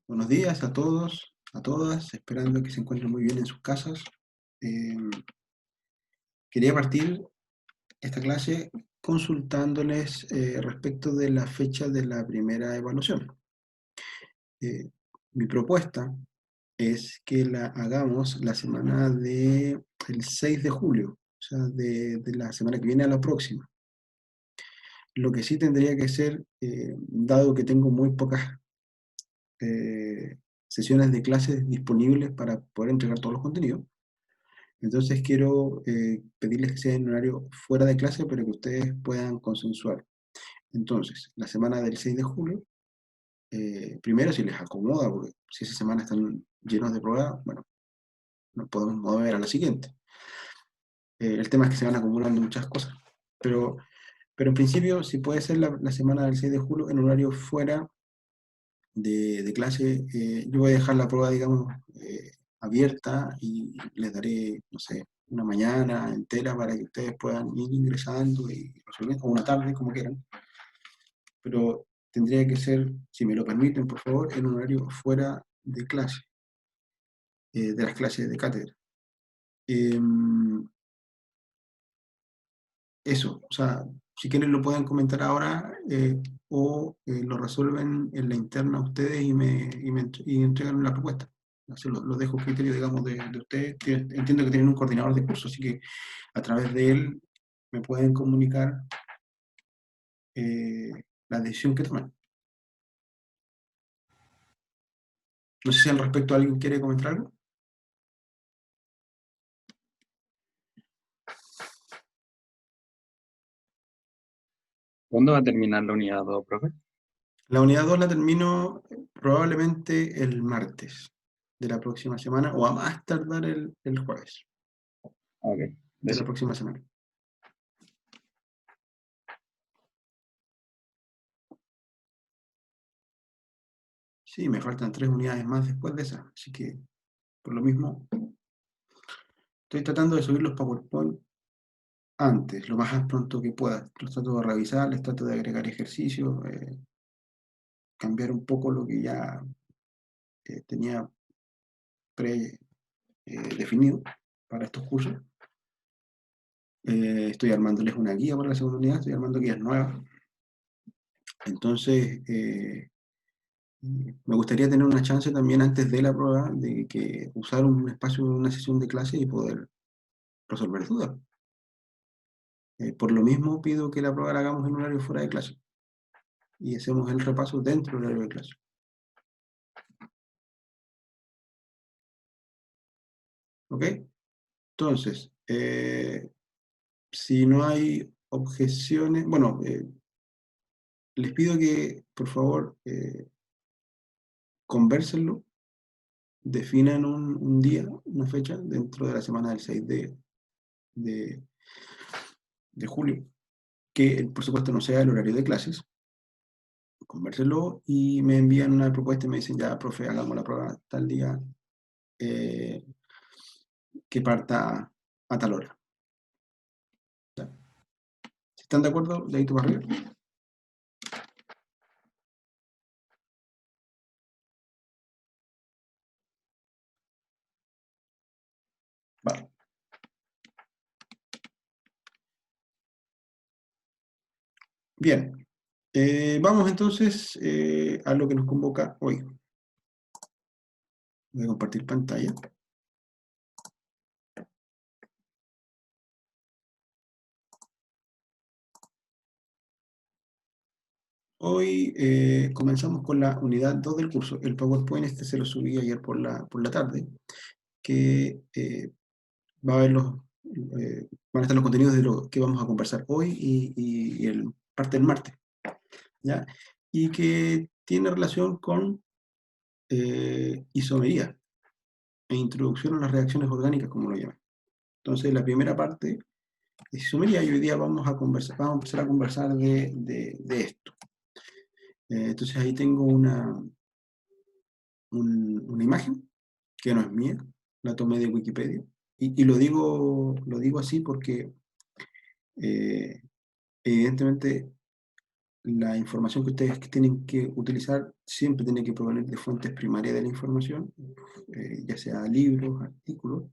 Buenos días a todos, a todas, esperando que se encuentren muy bien en sus casas. Eh, Quería partir esta clase consultándoles respecto de la fecha de la primera evaluación. Eh, Mi propuesta es que la hagamos la semana del 6 de julio, o sea, de la semana que viene a la próxima. Lo que sí tendría que ser, dado que tengo muy pocas eh, sesiones de clases disponibles para poder entregar todos los contenidos. Entonces quiero pedirles que sea en horario fuera de clase para que ustedes puedan consensuar. Entonces, la semana del 6 de julio, primero si les acomoda, porque si esa semana están llenos de pruebas, bueno, nos podemos mover a la siguiente. El tema es que se van acumulando muchas cosas. Pero, pero en principio, si puede ser la semana del 6 de julio en horario fuera de clase, yo voy a dejar la prueba, digamos, abierta y les daré, no sé, una mañana entera para que ustedes puedan ir ingresando y resolviendo, o una tarde, como quieran. Pero tendría que ser, si me lo permiten, por favor, en un horario fuera de clase, de las clases de cátedra. Eso, o sea, si quieren lo pueden comentar ahora o lo resuelven en la interna ustedes y entregan la propuesta. Así lo dejo a criterio, digamos, de ustedes. Entiendo que tienen un coordinador de curso, así que a través de él me pueden comunicar eh, la decisión que toman. No sé si al respecto alguien quiere comentar algo. ¿Cuándo va a terminar la unidad 2, profe? La unidad 2 la termino probablemente el martes de la próxima semana o a más tardar el jueves Ok, de la gracias. próxima semana. Sí, me faltan 3 unidades más después de esa, así que por lo mismo estoy tratando de subir los PowerPoint antes, lo más pronto que pueda. Los trato de revisar, les trato de agregar ejercicios, cambiar un poco lo que ya tenía predefinido para estos cursos. Estoy armándoles una guía para la segunda unidad, estoy armando guías nuevas. Entonces, me gustaría tener una chance también antes de la prueba de que usar un espacio, una sesión de clase y poder resolver dudas. Por lo mismo pido que la prueba la hagamos en horario fuera de clase y hacemos el repaso dentro del horario de clase. ¿Ok? Entonces, si no hay objeciones, bueno, les pido que por favor convérsenlo, definan un día, una fecha dentro de la semana del 6 de, de julio, que por supuesto no sea el horario de clases, convérsenlo y me envían una propuesta y me dicen, ya, profe, hagamos la prueba tal día eh, que parta a tal hora. ¿Ya? Si están de acuerdo, dedito para arriba. Vale. Bien. Vamos entonces a lo que nos convoca hoy. Voy a compartir pantalla. Hoy comenzamos con la unidad 2 del curso. El PowerPoint este se lo subí ayer por la tarde, que va a haber van a estar los contenidos de lo que vamos a conversar hoy y parte del martes, ¿ya? Y que tiene relación con isomería e introducción a las reacciones orgánicas, como lo llaman. Entonces, la primera parte es isomería y hoy día vamos a empezar a conversar de esto. Entonces, ahí tengo una imagen que no es mía, la tomé de Wikipedia. Y lo digo así porque, eh, evidentemente, la información que ustedes tienen que utilizar siempre tiene que provenir de fuentes primarias de la información, ya sea libros, artículos,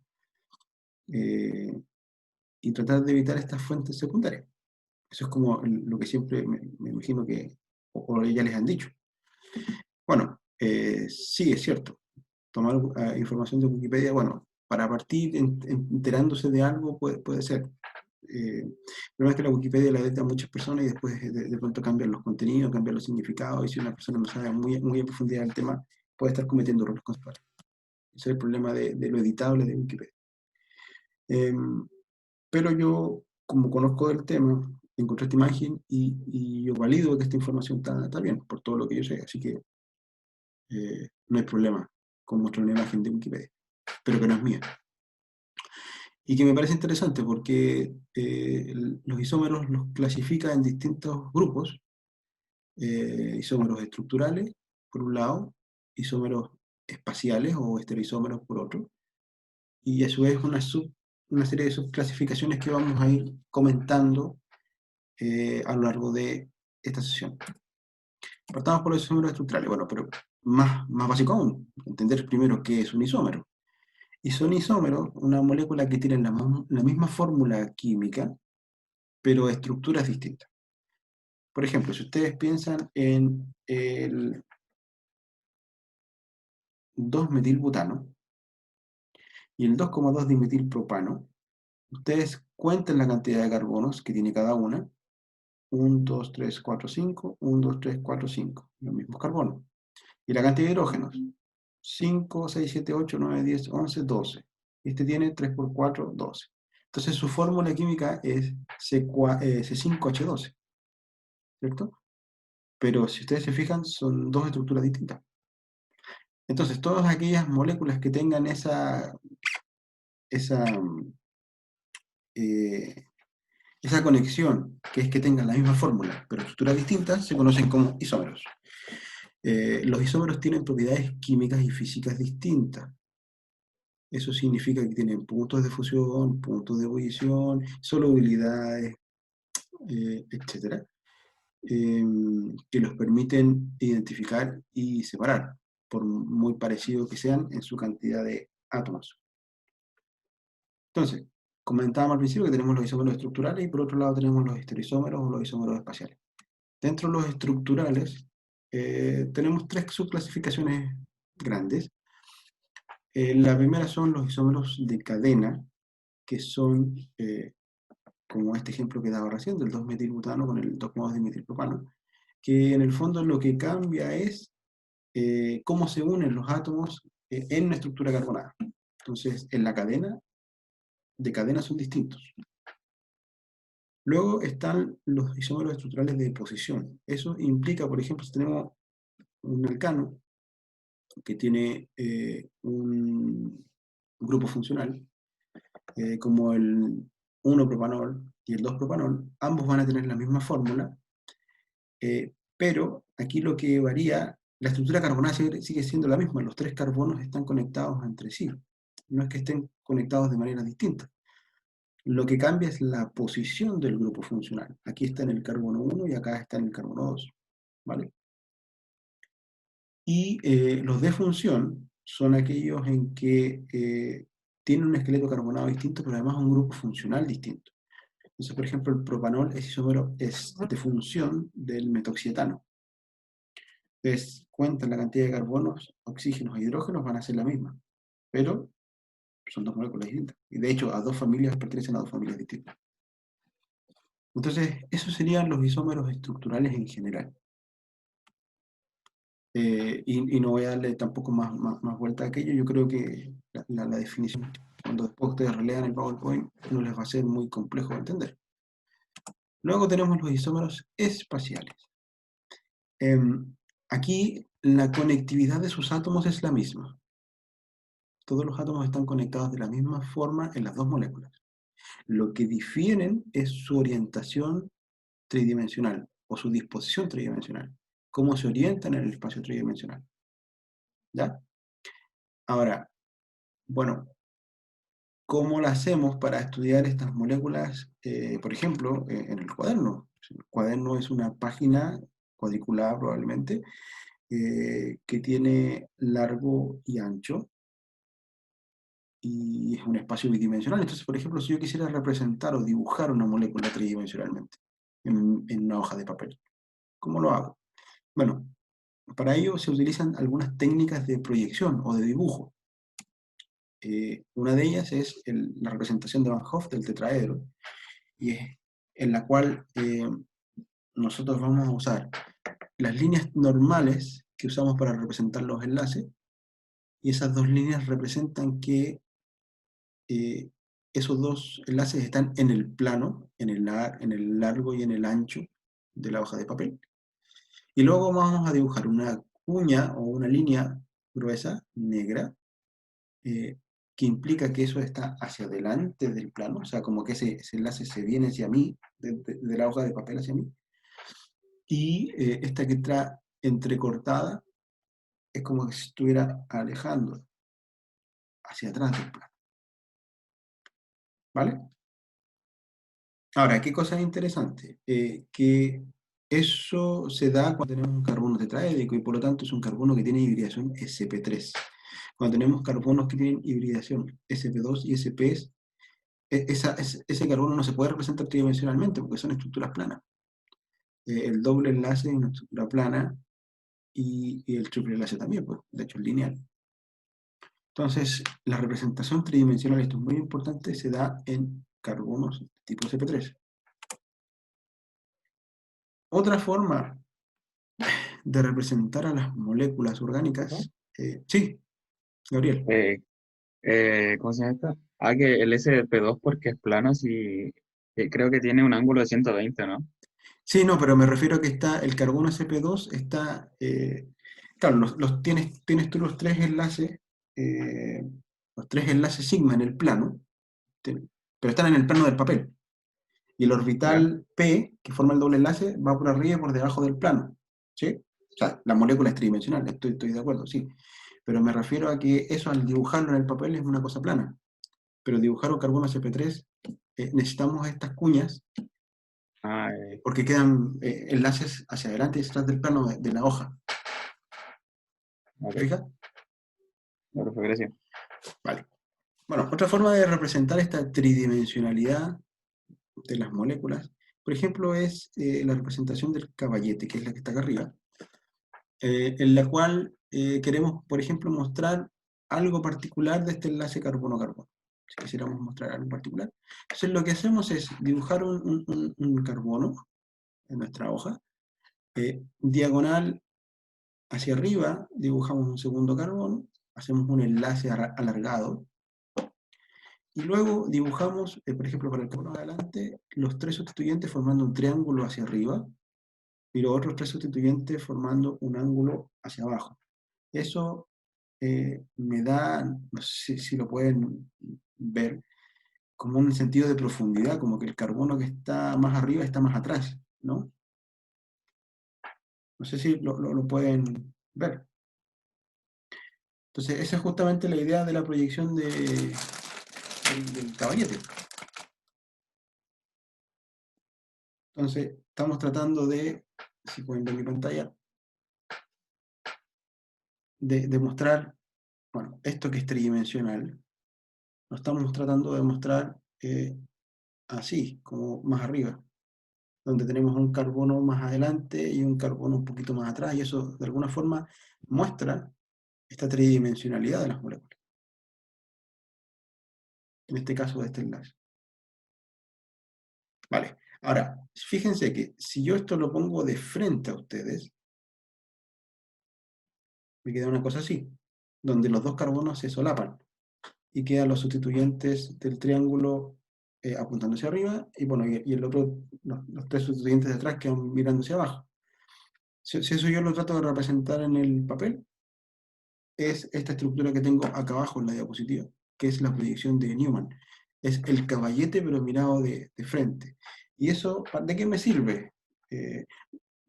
y tratar de evitar estas fuentes secundarias. Eso es como lo que siempre me imagino que o ya les han dicho. Bueno, sí, es cierto. Tomar información de Wikipedia, bueno, para partir enterándose de algo puede ser. El problema es que la Wikipedia la editan muchas personas y después de pronto cambian los contenidos, cambian los significados, y si una persona no sabe muy a profundidad el tema, puede estar cometiendo errores conceptuales. Ese es el problema de lo editable de Wikipedia. Pero yo, como conozco del tema, encontré esta imagen y yo valido que esta información está bien, por todo lo que yo sé, así que no hay problema con mostrar una imagen de Wikipedia, pero que no es mía. Y que me parece interesante porque los isómeros los clasifica en distintos grupos, isómeros estructurales, por un lado, isómeros espaciales o estereoisómeros por otro, y a su vez una serie de subclasificaciones que vamos a ir comentando a lo largo de esta sesión. Partamos por los isómeros estructurales, bueno, pero más básico aún, entender primero qué es un isómero. Y son isómeros, una molécula que tiene la misma fórmula química, pero estructuras distintas. Por ejemplo, si ustedes piensan en el 2-metilbutano y el 2,2-dimetilpropano, ustedes cuentan la cantidad de carbonos que tiene cada una. 1, 2, 3, 4, 5, 1, 2, 3, 4, 5, los mismos carbonos. Y la cantidad de hidrógenos, 5, 6, 7, 8, 9, 10, 11, 12. Este tiene 3 por 4, 12. Entonces su fórmula química es C5H12, ¿cierto? Pero si ustedes se fijan, son dos estructuras distintas. Entonces, todas aquellas moléculas que tengan esa, eh, esa conexión, que es que tengan la misma fórmula, pero estructuras distintas, se conocen como isómeros. Los isómeros tienen propiedades químicas y físicas distintas. Eso significa que tienen puntos de fusión, puntos de ebullición, solubilidades, etcétera, que los permiten identificar y separar, por muy parecido que sean en su cantidad de átomos. Entonces, comentábamos al principio que tenemos los isómeros estructurales y por otro lado tenemos los estereoisómeros o los isómeros espaciales. Dentro de los estructurales tenemos tres subclasificaciones grandes. La primera son los isómeros de cadena, que son, como este ejemplo que daba recién, del 2-metilbutano con el 2,2-dimetilpropano, que en el fondo lo que cambia es cómo se unen los átomos en una estructura carbonada. Entonces, en la cadena, de cadena son distintos. Luego están los isómeros estructurales de posición. Eso implica, por ejemplo, si tenemos un alcano que tiene un grupo funcional, como el 1-propanol y el 2-propanol, ambos van a tener la misma fórmula, pero aquí lo que varía, la estructura carbonada sigue siendo la misma, los tres carbonos están conectados entre sí, no es que estén conectados de manera distinta. Lo que cambia es la posición del grupo funcional. Aquí está en el carbono 1 y acá está en el carbono 2, ¿vale? Y los de función son aquellos en que tienen un esqueleto carbonado distinto, pero además un grupo funcional distinto. Entonces, por ejemplo, el propanol es isómero es de función del metoxietano. Entonces, cuentan la cantidad de carbonos, oxígenos e hidrógenos, van a ser la misma, pero son dos moléculas distintas. Y de hecho, a dos familias pertenecen a dos familias distintas. Entonces, esos serían los isómeros estructurales en general. Y no voy a darle tampoco más vuelta a aquello. Yo creo que la definición, cuando después ustedes relean el PowerPoint, no les va a ser muy complejo de entender. Luego tenemos los isómeros espaciales. Aquí la conectividad de sus átomos es la misma. Todos los átomos están conectados de la misma forma en las dos moléculas. Lo que difieren es su orientación tridimensional o su disposición tridimensional. Cómo se orientan en el espacio tridimensional. ¿Ya? Ahora, bueno, ¿cómo lo hacemos para estudiar estas moléculas, por ejemplo, en el cuaderno? El cuaderno es una página cuadriculada probablemente, que tiene largo y ancho, y es un espacio bidimensional. Entonces, por ejemplo, si yo quisiera representar o dibujar una molécula tridimensionalmente en una hoja de papel, ¿cómo lo hago? Bueno, para ello se utilizan algunas técnicas de proyección o de dibujo. Una de ellas es la representación de Van Hoff del tetraedro, y es en la cual nosotros vamos a usar las líneas normales que usamos para representar los enlaces, y esas dos líneas representan que esos dos enlaces están en el plano, en el largo y en el ancho de la hoja de papel. Y luego vamos a dibujar una cuña o una línea gruesa, negra, que implica que eso está hacia adelante del plano, o sea, como que ese enlace se viene hacia mí, de la hoja de papel hacia mí, y esta que está entrecortada es como que se estuviera alejando hacia atrás del plano. ¿Vale? Ahora, ¿qué cosa es interesante? Que eso se da cuando tenemos un carbono tetraédrico, y por lo tanto es un carbono que tiene hibridación sp3. Cuando tenemos carbonos que tienen hibridación sp2 y sps, ese carbono no se puede representar tridimensionalmente porque son estructuras planas. El doble enlace es una estructura plana, y el triple enlace también, pues, de hecho es lineal. Entonces, la representación tridimensional, esto es muy importante, se da en carbonos tipo sp3. Otra forma de representar a las moléculas ¿No? orgánicas, sí, Gabriel. ¿Cómo se llama esto? Ah, que el SP2 porque es plano, sí, creo que tiene un ángulo de 120, ¿no? Sí, no, pero me refiero a que está el carbono sp2, está, claro, tienes tú los tres enlaces sigma en el plano, pero están en el plano del papel. Y el ¿Ya? orbital P, que forma el doble enlace, va por arriba y por debajo del plano, ¿sí? O sea, la molécula es tridimensional, estoy de acuerdo, sí. Pero me refiero a que eso, al dibujarlo en el papel, es una cosa plana. Pero dibujar un carbono sp3, necesitamos estas cuñas, Ah, porque quedan enlaces hacia adelante y hacia atrás del plano de la hoja. ¿Te ok, fijas? bueno, pues gracias. Vale. Bueno, otra forma de representar esta tridimensionalidad de las moléculas, por ejemplo, es la representación del caballete, que es la que está acá arriba, en la cual queremos, por ejemplo, mostrar algo particular de este enlace carbono-carbono. Si quisiéramos mostrar algo particular. Entonces lo que hacemos es dibujar un carbono en nuestra hoja, diagonal hacia arriba dibujamos un segundo carbono, hacemos un enlace alargado, y luego dibujamos, por ejemplo, para el carbono de adelante, los tres sustituyentes formando un triángulo hacia arriba, y los otros tres sustituyentes formando un ángulo hacia abajo. Eso me da, no sé si lo pueden ver, como un sentido de profundidad, como que el carbono que está más arriba está más atrás, ¿no? No sé si lo pueden ver. Entonces, esa es justamente la idea de la proyección del caballete. Entonces, estamos tratando de, si pueden ver mi pantalla, de mostrar, bueno, esto que es tridimensional, lo estamos tratando de mostrar así, como más arriba, donde tenemos un carbono más adelante y un carbono un poquito más atrás, y eso de alguna forma muestra esta tridimensionalidad de las moléculas, en este caso de este enlace. Vale, ahora, fíjense que si yo esto lo pongo de frente a ustedes, me queda una cosa así, donde los dos carbonos se solapan, y quedan los sustituyentes del triángulo apuntando hacia arriba, y bueno, y el otro, los tres sustituyentes de atrás quedan mirando hacia abajo. Si eso yo lo trato de representar en el papel, es esta estructura que tengo acá abajo en la diapositiva, que es la proyección de Newman. Es el caballete, pero mirado de frente. ¿Y eso de qué me sirve? Eh,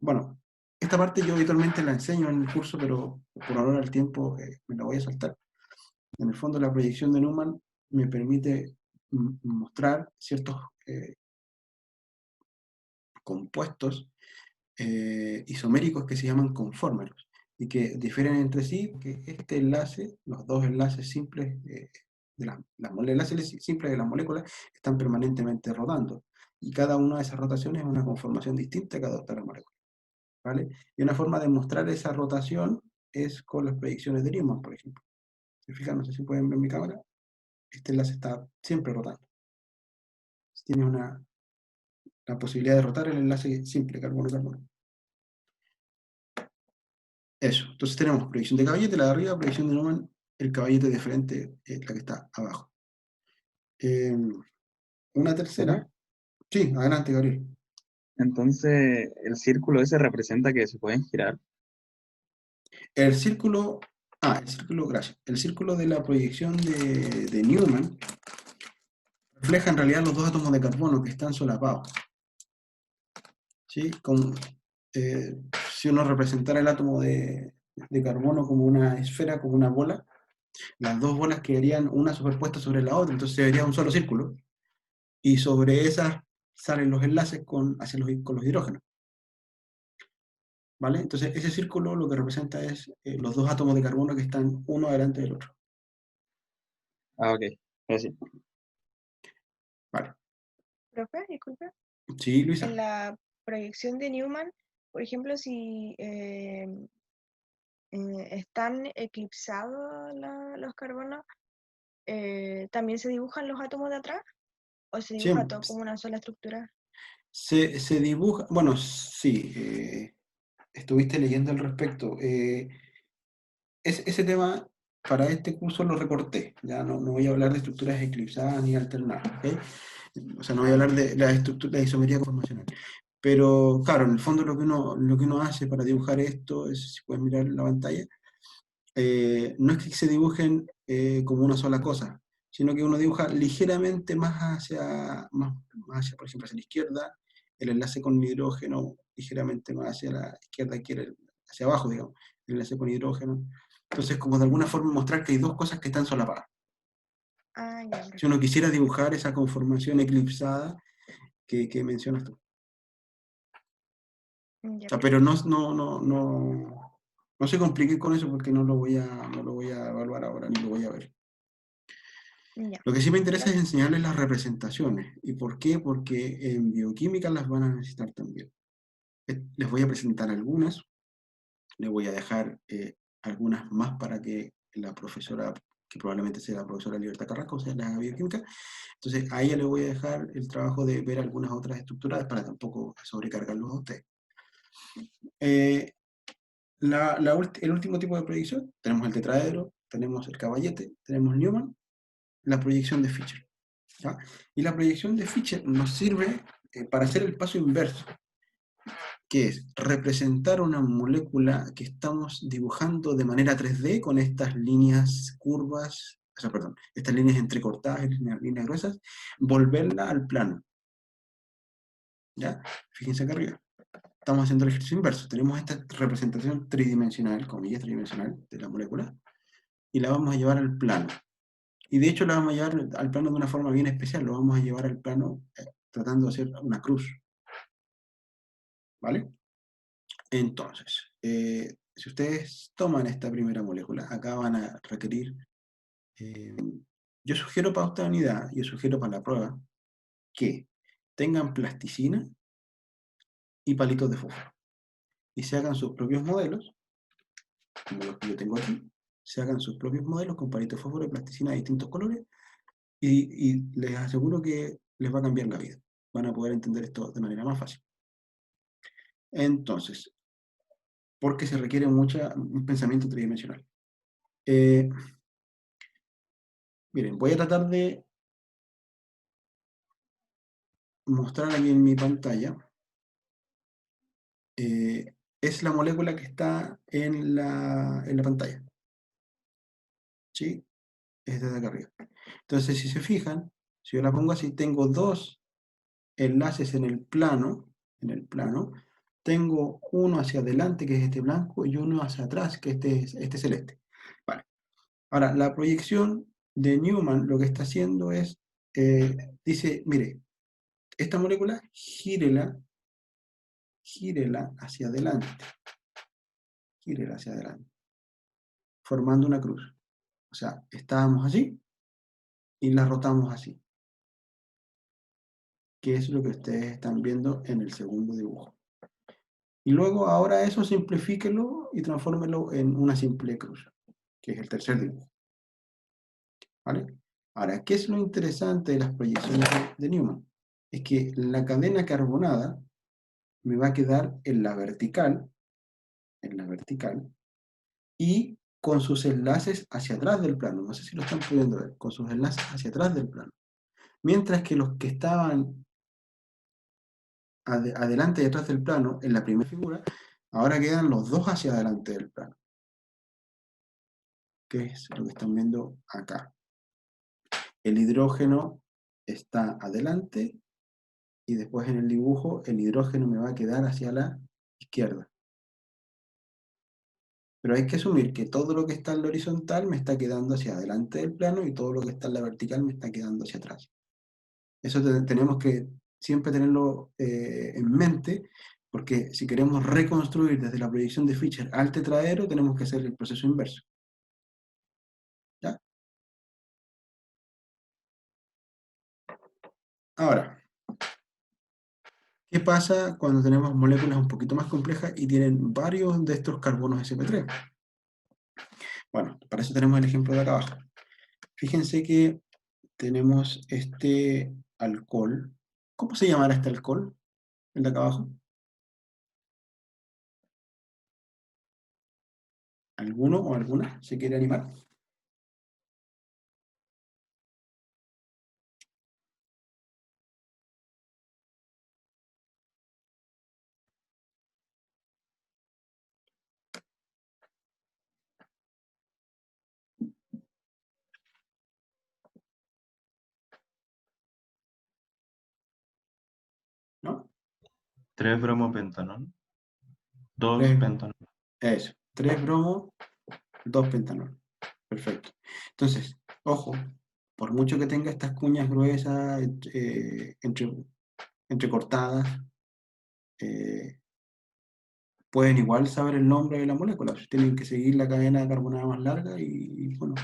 bueno, esta parte yo habitualmente la enseño en el curso, pero por ahora el tiempo me la voy a saltar. En el fondo, la proyección de Newman me permite mostrar ciertos compuestos isoméricos que se llaman conformes y que difieren entre sí, que este enlace, los dos enlaces simples enlaces simples de las moléculas están permanentemente rotando y cada una de esas rotaciones es una conformación distinta que adopta la molécula, ¿vale? Y una forma de mostrar esa rotación es con las predicciones de Newman, por ejemplo. ¿Se fijan? No sé si pueden ver mi cámara. Este enlace está siempre rotando. Tiene la posibilidad de rotar el enlace simple carbono-carbono. Eso. Entonces tenemos proyección de caballete, la de arriba, proyección de Newman, el caballete de frente, la que está abajo. Una tercera. ¿Profe? Sí, adelante, Gabriel. Entonces, el círculo ese representa que se pueden girar. El círculo, gracias. El círculo de la proyección de Newman refleja en realidad los dos átomos de carbono que están solapados. ¿Sí? Si uno representara el átomo de carbono como una esfera, como una bola, las dos bolas quedarían una superpuesta sobre la otra, entonces se vería un solo círculo, y sobre esas salen los enlaces con los hidrógenos. ¿Vale? Entonces ese círculo lo que representa es los dos átomos de carbono que están uno delante del otro. Ah, ok. Gracias. Vale. Profe, disculpe. Sí, Luisa. En la proyección de Newman, por ejemplo, si están eclipsados los carbonos, ¿también se dibujan los átomos de atrás? ¿O se dibuja todo como una sola estructura? Se dibuja, bueno, sí, estuviste leyendo al respecto. Ese tema para este curso lo recorté, ya no voy a hablar de estructuras eclipsadas ni alternadas, ¿ok? O sea, no voy a hablar de la estructura, la isomería conformacional. Pero claro, en el fondo lo que uno hace para dibujar esto, si pueden mirar la pantalla, no es que se dibujen como una sola cosa, sino que uno dibuja ligeramente más hacia, por ejemplo, hacia la izquierda, el enlace con hidrógeno, ligeramente más hacia la izquierda, hacia abajo, digamos, el enlace con hidrógeno. Entonces, como de alguna forma mostrar que hay dos cosas que están solapadas. Ah, ya, Si uno perfecto. quisiera dibujar esa conformación eclipsada que mencionas tú. Ya, O sea, pero perfecto. no se complique con eso porque no lo voy a evaluar ahora ni lo voy a ver. Ya, Lo que sí me interesa es gracias. enseñarles las representaciones. ¿Y por qué? Porque en bioquímica las van a necesitar también. Les voy a presentar algunas, les voy a dejar algunas más para que la profesora, que probablemente sea la profesora Libertad Carrasco, o sea, la bioquímica, entonces a ella le voy a dejar el trabajo de ver algunas otras estructuras para tampoco sobrecargarlos a ustedes. El último tipo de proyección, tenemos el tetraedro, tenemos el caballete, tenemos Newman, la proyección de Fischer. ¿Ya? Y la proyección de Fischer nos sirve para hacer el paso inverso, que es representar una molécula que estamos dibujando de manera 3D con estas líneas curvas, o sea, perdón, estas líneas entrecortadas, líneas gruesas, volverla al plano. ¿Ya? Fíjense acá arriba. Estamos haciendo el ejercicio inverso. Tenemos esta representación tridimensional, comillas tridimensional, de la molécula, y la vamos a llevar al plano. Y de hecho la vamos a llevar al plano de una forma bien especial, lo vamos a llevar al plano tratando de hacer una cruz. ¿Vale? Entonces, si ustedes toman esta primera molécula, acá van a requerir, eh, yo sugiero para esta unidad, yo sugiero para la prueba, que tengan plasticina y palitos de fósforo. Y se hagan sus propios modelos, como los que yo tengo aquí, se hagan sus propios modelos con palitos de fósforo y plasticina de distintos colores, y les aseguro que les va a cambiar la vida. Van a poder entender esto de manera más fácil. Entonces, porque se requiere un pensamiento tridimensional. Miren, voy a tratar de mostrar aquí en mi pantalla. Es la molécula que está en la pantalla. ¿Sí? Es desde acá arriba. Entonces, si se fijan, si yo la pongo así, tengo dos enlaces en el plano, tengo uno hacia adelante, que es este blanco, y uno hacia atrás, que este celeste. Vale. Ahora, la proyección de Newman lo que está haciendo es, dice, mire, esta molécula, gírela gírela hacia adelante. Gírela hacia adelante. Formando una cruz. O sea, estábamos así y la rotamos así. Que es lo que ustedes están viendo en el segundo dibujo. Y luego ahora eso simplifíquelo y transfórmelo en una simple cruz, que es el tercer dibujo. ¿Vale? Ahora, ¿qué es lo interesante de las proyecciones de Newman? Es que la cadena carbonada me va a quedar en la vertical, y con sus enlaces hacia atrás del plano. No sé si lo están pudiendo ver, con sus enlaces hacia atrás del plano. Mientras que los que estaban adelante y atrás del plano, en la primera figura, ahora quedan los dos hacia adelante del plano. Que es lo que están viendo acá. El hidrógeno está adelante y después en el dibujo el hidrógeno me va a quedar hacia la izquierda. Pero hay que asumir que todo lo que está en la horizontal me está quedando hacia adelante del plano y todo lo que está en la vertical me está quedando hacia atrás. Eso tenemos que siempre tenerlo en mente, porque si queremos reconstruir desde la proyección de Fischer al tetraedro, tenemos que hacer el proceso inverso. ¿Ya? Ahora, ¿qué pasa cuando tenemos moléculas un poquito más complejas y tienen varios de estos carbonos sp3? Bueno, para eso tenemos el ejemplo de acá abajo. Fíjense que tenemos este alcohol. ¿Cómo se llamará este alcohol? El de acá abajo. ¿Alguno o alguna se quiere animar? ¿No? 3-bromopentanol. 2 Tres- pentanol. Eso. 3 bromo, 2 pentanol. Perfecto. Entonces, ojo, por mucho que tenga estas cuñas gruesas, entrecortadas, eh, pueden igual saber el nombre de la molécula. Tienen que seguir la cadena carbonada más larga y, bueno,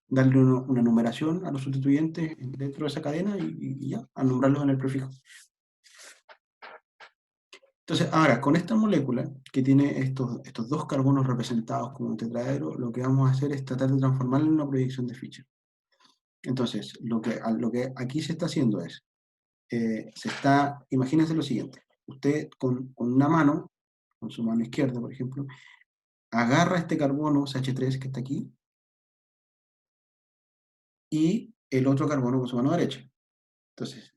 darle una numeración a los sustituyentes dentro de esa cadena y ya, a nombrarlos en el prefijo. Entonces, ahora, con esta molécula, que tiene estos dos carbonos representados como un tetraedro, lo que vamos a hacer es tratar de transformarla en una proyección de Fischer. Entonces, lo que aquí se está haciendo es, imagínense lo siguiente, usted con una mano, con su mano izquierda, por ejemplo, agarra este carbono CH3 que está aquí, y el otro carbono con su mano derecha. Entonces,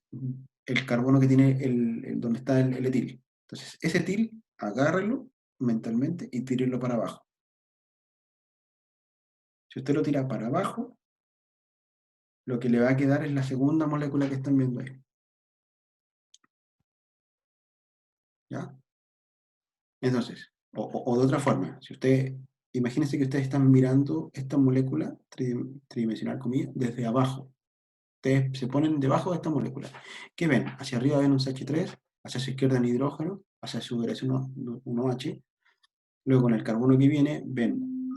el carbono que tiene donde está el etil. Entonces, ese etil, agárrelo mentalmente y tírelo para abajo. Si usted lo tira para abajo, lo que le va a quedar es la segunda molécula que están viendo ahí. ¿Ya? Entonces, o de otra forma, imagínense que ustedes están mirando esta molécula tridimensional, comillas, desde abajo. Ustedes se ponen debajo de esta molécula. ¿Qué ven? Hacia arriba ven un CH3, hacia su izquierda un hidrógeno, hacia su derecha un OH. Luego con el carbono que viene, ven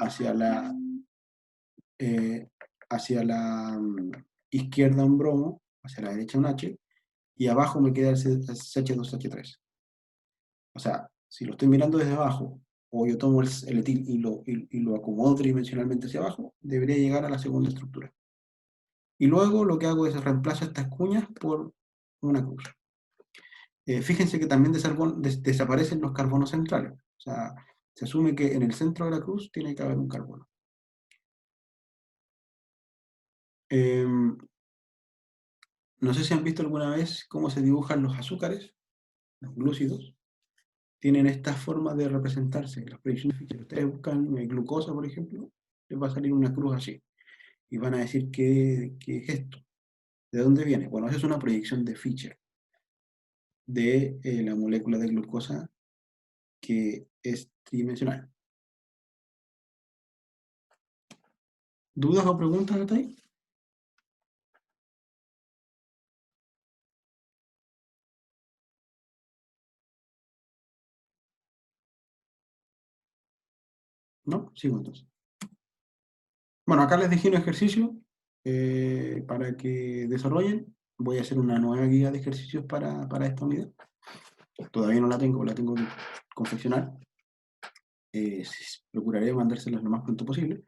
eh, hacia la izquierda un bromo, hacia la derecha un H, y abajo me queda el CH2H3. O sea, si lo estoy mirando desde abajo, o yo tomo el etil y lo acomodo tridimensionalmente hacia abajo, debería llegar a la segunda estructura. Y luego lo que hago es reemplazo estas cuñas por una cruz. Fíjense que también desaparecen los carbonos centrales. O sea, se asume que en el centro de la cruz tiene que haber un carbono. No sé si han visto alguna vez cómo se dibujan los azúcares, los glúcidos. Tienen esta forma de representarse. Las proyecciones Fischer. Ustedes buscan glucosa, por ejemplo, les va a salir una cruz así. Y van a decir, ¿qué es esto? ¿De dónde viene? Bueno, esa es una proyección de Fischer de la molécula de glucosa que es tridimensional. ¿Dudas o preguntas hasta ahí? ¿No? Sigo entonces. Bueno, acá les dejé un ejercicio para que desarrollen. Voy a hacer una nueva guía de ejercicios para esta unidad. Todavía no la tengo que confeccionar. Procuraré mandárselas lo más pronto posible.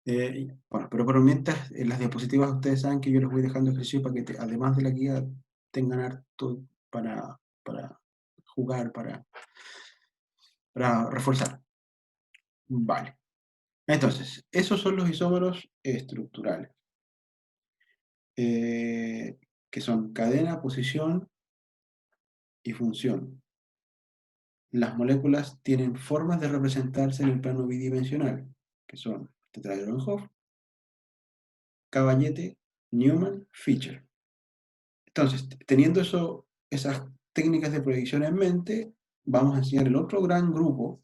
Bueno, pero por mientras, en las diapositivas ustedes saben que yo les voy dejando ejercicios para que además de la guía tengan harto para jugar, para reforzar. Vale. Entonces, esos son los isómeros estructurales, que son cadena, posición y función. Las moléculas tienen formas de representarse en el plano bidimensional, que son Tetrahedron-Hoff, Caballete, Newman, Fischer. Entonces, teniendo esas técnicas de proyección en mente, vamos a enseñar el otro gran grupo,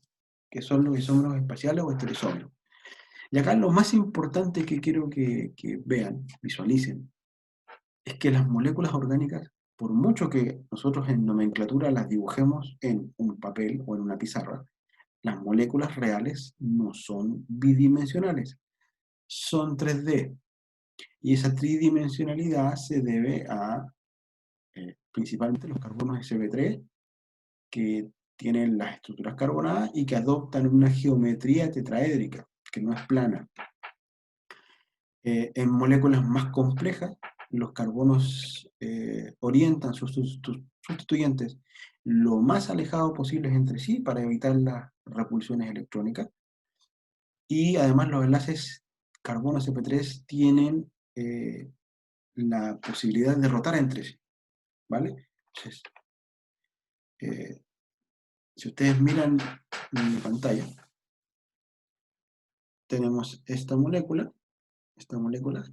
que son los isómeros espaciales o estereoisómeros. Y acá lo más importante que quiero que vean, visualicen, es que las moléculas orgánicas, por mucho que nosotros en nomenclatura las dibujemos en un papel o en una pizarra, las moléculas reales no son bidimensionales, son 3D. Y esa tridimensionalidad se debe a principalmente los carbonos sp3, que tienen las estructuras carbonadas y que adoptan una geometría tetraédrica, que no es plana. En moléculas más complejas, los carbonos orientan sus sustituyentes lo más alejados posibles entre sí para evitar las repulsiones electrónicas. Y además los enlaces carbono sp3 tienen la posibilidad de rotar entre sí, ¿vale? Entonces, si ustedes miran mi pantalla, tenemos esta molécula,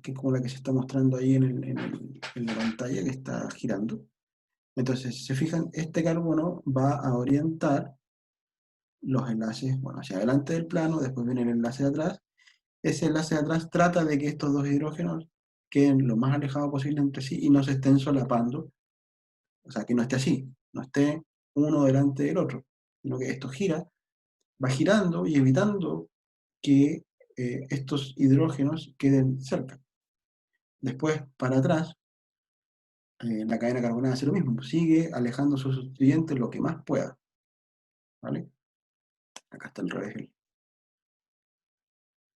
que es como la que se está mostrando ahí en la pantalla que está girando. Entonces, si se fijan, este carbono va a orientar los enlaces, bueno, hacia adelante del plano, después viene el enlace de atrás. Ese enlace de atrás trata de que estos dos hidrógenos queden lo más alejados posible entre sí y no se estén solapando, o sea, que no esté así, no esté uno delante del otro, sino que esto gira, va girando y evitando que estos hidrógenos queden cerca. Después, para atrás, la cadena carbonada hace lo mismo, sigue alejando sus sustituyentes lo que más pueda. ¿Vale? Acá está el revés.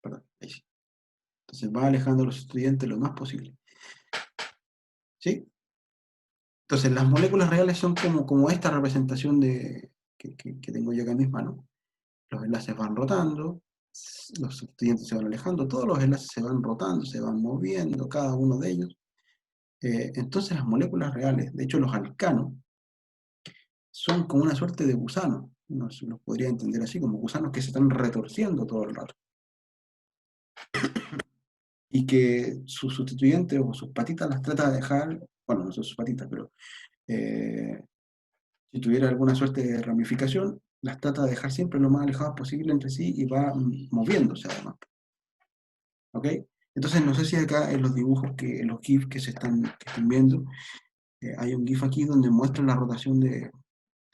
Perdón, ahí sí. Entonces va alejando los sustituyentes lo más posible. ¿Sí? Entonces las moléculas reales son como esta representación que tengo yo acá en mis manos. Los enlaces van rotando, los sustituyentes se van alejando, todos los enlaces se van rotando, se van moviendo, cada uno de ellos. Entonces las moléculas reales, de hecho los alcanos, son como una suerte de gusanos. Uno se los podría entender así, como gusanos que se están retorciendo todo el rato. Y que sus sustituyentes o sus patitas las trata de dejar, bueno, no son sus patitas, pero si tuviera alguna suerte de ramificación, las trata de dejar siempre lo más alejadas posible entre sí y va moviéndose además. ¿Ok? Entonces no sé si acá en los dibujos, en los GIF que están viendo, hay un GIF aquí donde muestra la rotación de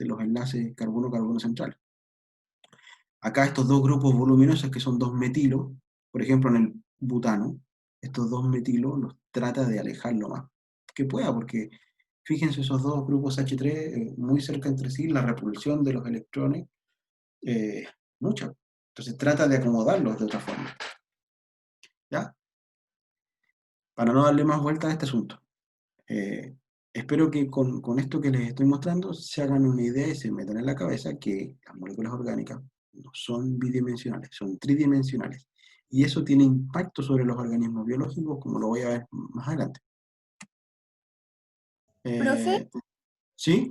los enlaces carbono-carbono central. Acá estos dos grupos voluminosos que son dos metilos, por ejemplo en el butano, estos dos metilos los trata de alejar lo más que pueda, porque fíjense esos dos grupos H3 muy cerca entre sí, la repulsión de los electrones, mucha. Entonces trata de acomodarlos de otra forma. ¿Ya? Para no darle más vuelta a este asunto. Espero que con esto que les estoy mostrando se hagan una idea y se metan en la cabeza que las moléculas orgánicas no son bidimensionales, son tridimensionales. Y eso tiene impacto sobre los organismos biológicos, como lo voy a ver más adelante. Profe, ¿Sí?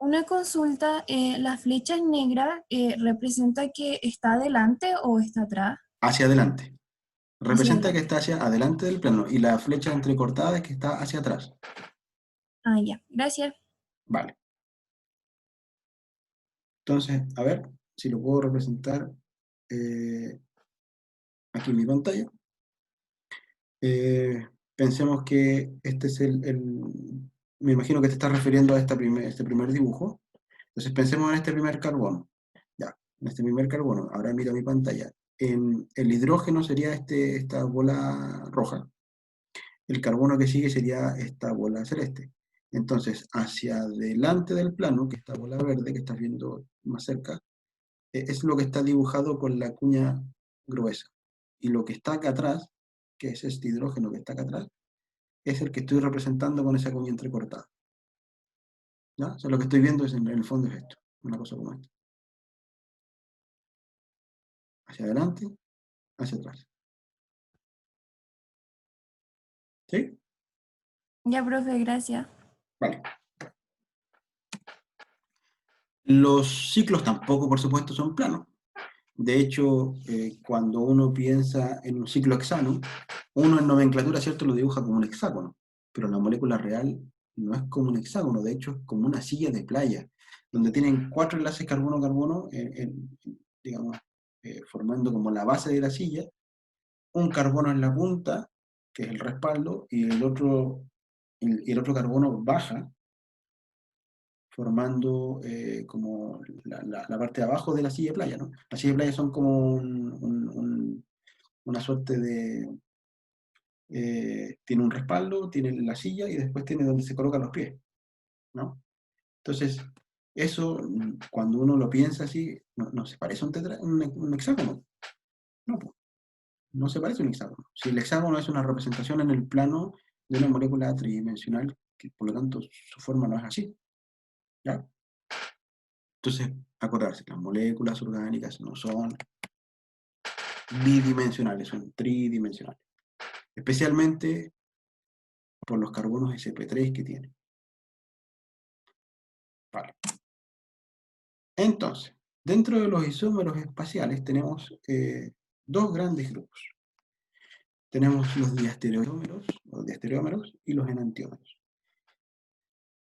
una consulta, ¿la flecha negra representa que está adelante o está atrás? Hacia adelante. Representa adelante. que está hacia adelante del plano y la flecha entrecortada es que está hacia atrás. Ah, ya, gracias. Vale. Entonces, a ver si lo puedo representar aquí en mi pantalla. Pensemos que este es me imagino que te estás refiriendo a este primer dibujo. Entonces pensemos en este primer carbono. Ya. en este primer carbono, ahora mira mi pantalla, el hidrógeno sería esta bola roja, el carbono que sigue sería esta bola celeste. Entonces, hacia adelante del plano, que esta bola verde que estás viendo más cerca, es lo que está dibujado con la cuña gruesa. Y lo que está acá atrás, que es este hidrógeno que está acá atrás, es el que estoy representando con esa cuña entrecortada. ¿Ya? O sea, lo que estoy viendo es en el fondo es esto, una cosa como esta. Hacia adelante, hacia atrás. ¿Sí? Ya, profe, gracias. Vale. Los ciclos tampoco, por supuesto, son planos. De hecho, cuando uno piensa en un ciclo hexano, uno en nomenclatura, ¿cierto?, lo dibuja como un hexágono, pero la molécula real no es como un hexágono, de hecho es como una silla de playa, donde tienen 4 enlaces carbono-carbono, digamos, formando como la base de la silla, un carbono en la punta, que es el respaldo, y el otro carbono baja, formando como la parte de abajo de la silla de playa, ¿no? Las sillas de playa son como una suerte de... tiene un respaldo, tiene la silla y después tiene donde se colocan los pies, ¿no? Entonces, eso, cuando uno lo piensa así, no se parece a un hexágono. No, pues, no se parece a un hexágono. Si el hexágono es una representación en el plano de una molécula tridimensional, que por lo tanto su forma no es así, ¿ya? Entonces, acordarse, las moléculas orgánicas no son bidimensionales, son tridimensionales. Especialmente por los carbonos sp3 que tienen. Vale. Entonces, dentro de los isómeros espaciales tenemos dos grandes grupos. Tenemos los diastereómeros y los enantiómeros.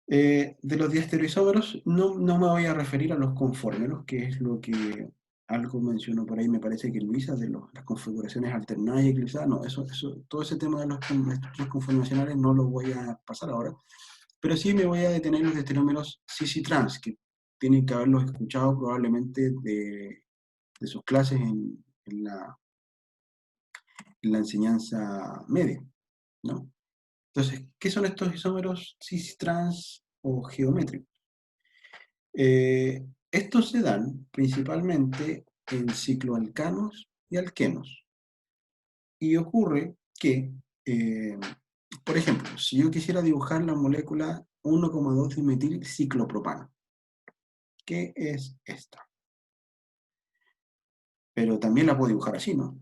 De los diastereoisómeros no me voy a referir a los conformeros, que es lo que algo mencionó por ahí, me parece que Luisa, de las configuraciones alternadas y eclipsadas. No, todo ese tema de los estructuras conformacionales no lo voy a pasar ahora, pero sí me voy a detener en los diastereómeros cis y trans, que tienen que haberlos escuchado probablemente de sus clases en la enseñanza media, ¿no? Entonces, ¿qué son estos isómeros cis, trans o geométricos? Estos se dan principalmente en cicloalcanos y alquenos. Y ocurre que, por ejemplo, si yo quisiera dibujar la molécula 1,2-dimetil ciclopropano, ¿qué es esta? Pero también la puedo dibujar así, ¿no?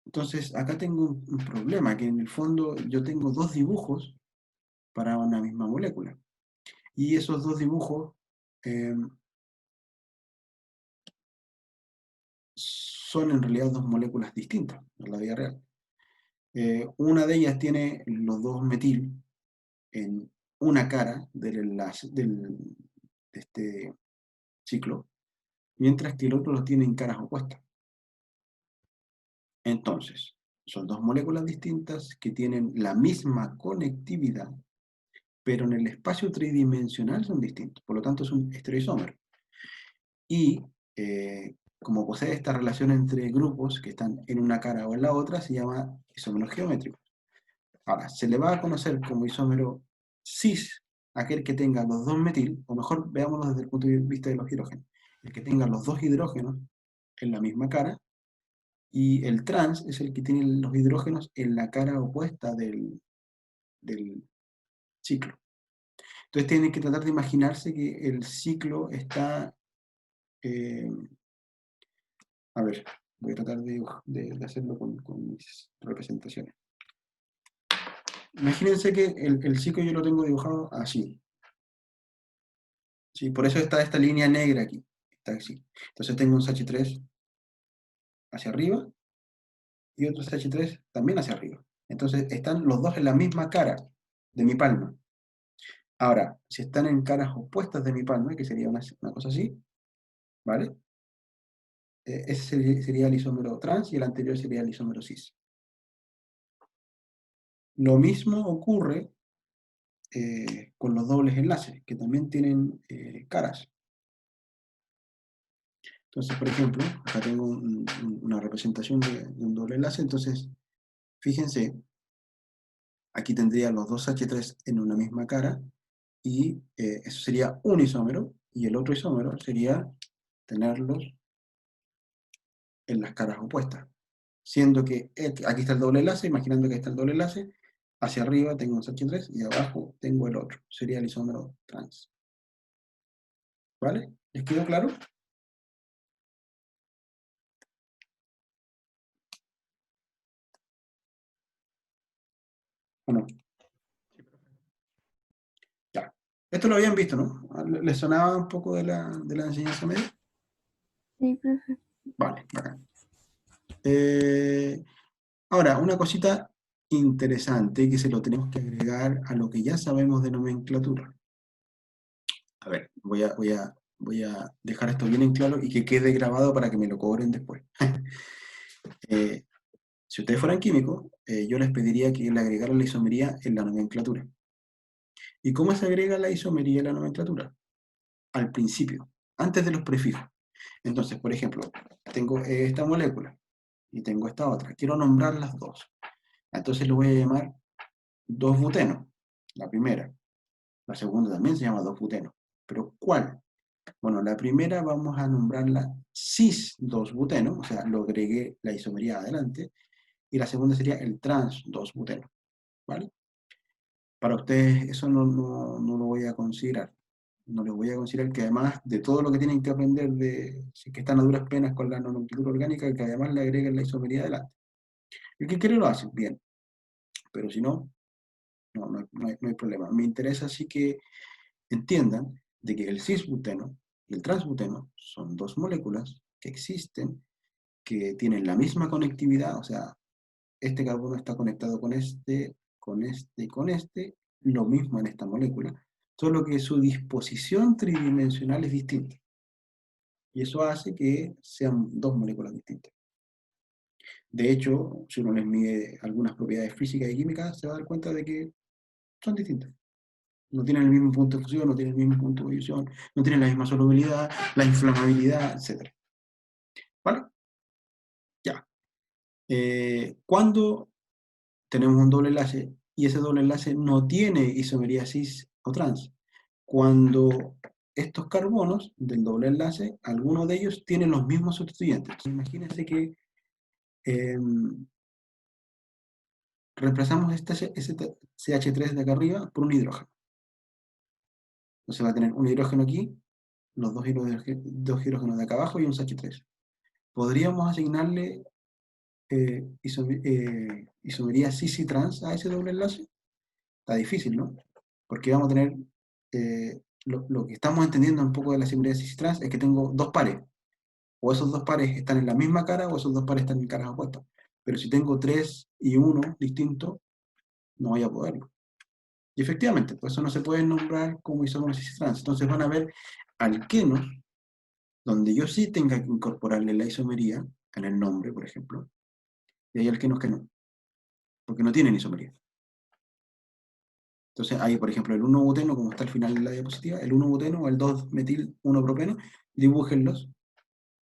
Entonces, acá tengo un problema, que en el fondo yo tengo dos dibujos para una misma molécula. Y esos dos dibujos son en realidad dos moléculas distintas en la vida real. Una de ellas tiene los dos metil en una cara del enlace de este ciclo, mientras que el otro los tiene en caras opuestas. Entonces, son dos moléculas distintas que tienen la misma conectividad, pero en el espacio tridimensional son distintos. Por lo tanto, es un estereoisómero. Y como posee esta relación entre grupos que están en una cara o en la otra, se llama isómeros geométricos. Ahora, se le va a conocer como isómero cis aquel que tenga los dos metil, o mejor veámoslo desde el punto de vista de los hidrógenos, el que tenga los dos hidrógenos en la misma cara, y el trans es el que tiene los hidrógenos en la cara opuesta del ciclo. Entonces tienen que tratar de imaginarse que el ciclo está... a ver, voy a tratar de hacerlo con mis representaciones. Imagínense que el ciclo yo lo tengo dibujado así. ¿Sí? Por eso está esta línea negra aquí. Está así. Entonces tengo un CH3 hacia arriba y otro CH3 también hacia arriba. Entonces están los dos en la misma cara de mi palma. Ahora, si están en caras opuestas de mi palma, que sería una cosa así, ¿vale? Ese sería el isómero trans y el anterior sería el isómero cis. Lo mismo ocurre con los dobles enlaces, que también tienen caras. Entonces, por ejemplo, acá tengo una representación de un doble enlace, entonces, fíjense, aquí tendría los dos H3 en una misma cara, y eso sería un isómero, y el otro isómero sería tenerlos en las caras opuestas. Siendo que aquí está el doble enlace, imaginando que está el doble enlace, hacia arriba tengo un H3 y abajo tengo el otro. Sería el isómero trans. ¿Vale? ¿Les quedó claro? ¿O no? Ya. Esto lo habían visto, ¿no? ¿Les sonaba un poco de la enseñanza media? Sí, profe. Vale, bacán. Ahora, una cosita interesante que se lo tenemos que agregar a lo que ya sabemos de nomenclatura. A ver, voy a dejar esto bien en claro y que quede grabado para que me lo cobren después. Si ustedes fueran químicos, yo les pediría que le agregaran la isomería en la nomenclatura. ¿Y cómo se agrega la isomería en la nomenclatura? Al principio, antes de los prefijos. Entonces, por ejemplo, tengo esta molécula y tengo esta otra. Quiero nombrar las dos. Entonces lo voy a llamar 2-buteno, la primera. La segunda también se llama 2-buteno. ¿Pero cuál? Bueno, la primera vamos a nombrarla cis-2-buteno, o sea, lo agregué la isomería adelante, y la segunda sería el trans-2-buteno, ¿vale? Para ustedes eso no lo voy a considerar. No les voy a considerar que además de todo lo que tienen que aprender si que están a duras penas con la nomenclatura orgánica, que además le agreguen la isomería adelante. El que quiere lo hace, bien. Pero si no, no hay problema. Me interesa así que entiendan de que el cisbuteno y el transbuteno son dos moléculas que existen, que tienen la misma conectividad, o sea, este carbono está conectado con este, con este y con este, lo mismo en esta molécula, solo que su disposición tridimensional es distinta. Y eso hace que sean dos moléculas distintas. De hecho, si uno les mide algunas propiedades físicas y químicas, se va a dar cuenta de que son distintas. No tienen el mismo punto de fusión, no tienen el mismo punto de ebullición, no tienen la misma solubilidad, la inflamabilidad, etc. ¿Vale? Ya. Cuando tenemos un doble enlace y ese doble enlace no tiene isomería cis o trans, cuando estos carbonos del doble enlace, algunos de ellos tienen los mismos sustituyentes. Imagínense que reemplazamos este CH3 de acá arriba por un hidrógeno. Entonces va a tener un hidrógeno aquí, los dos hidrógenos de acá abajo y un CH3. ¿Podríamos asignarle isomería cis y trans a ese doble enlace? Está difícil, ¿no? Porque vamos a tener, lo que estamos entendiendo un poco de la isomería cis y trans es que tengo dos pares. O esos dos pares están en la misma cara o esos dos pares están en caras opuestas. Pero si tengo 3 y 1 distintos, no voy a poderlo. Y efectivamente, pues eso no se puede nombrar como isómeros cis y trans. Entonces van a ver alquenos donde yo sí tenga que incorporarle la isomería en el nombre, por ejemplo, y hay alquenos que no, porque no tienen isomería. Entonces hay, por ejemplo, el 1-buteno, como está al final de la diapositiva, el 1-buteno o el 2-metil-1-propeno, dibújenlos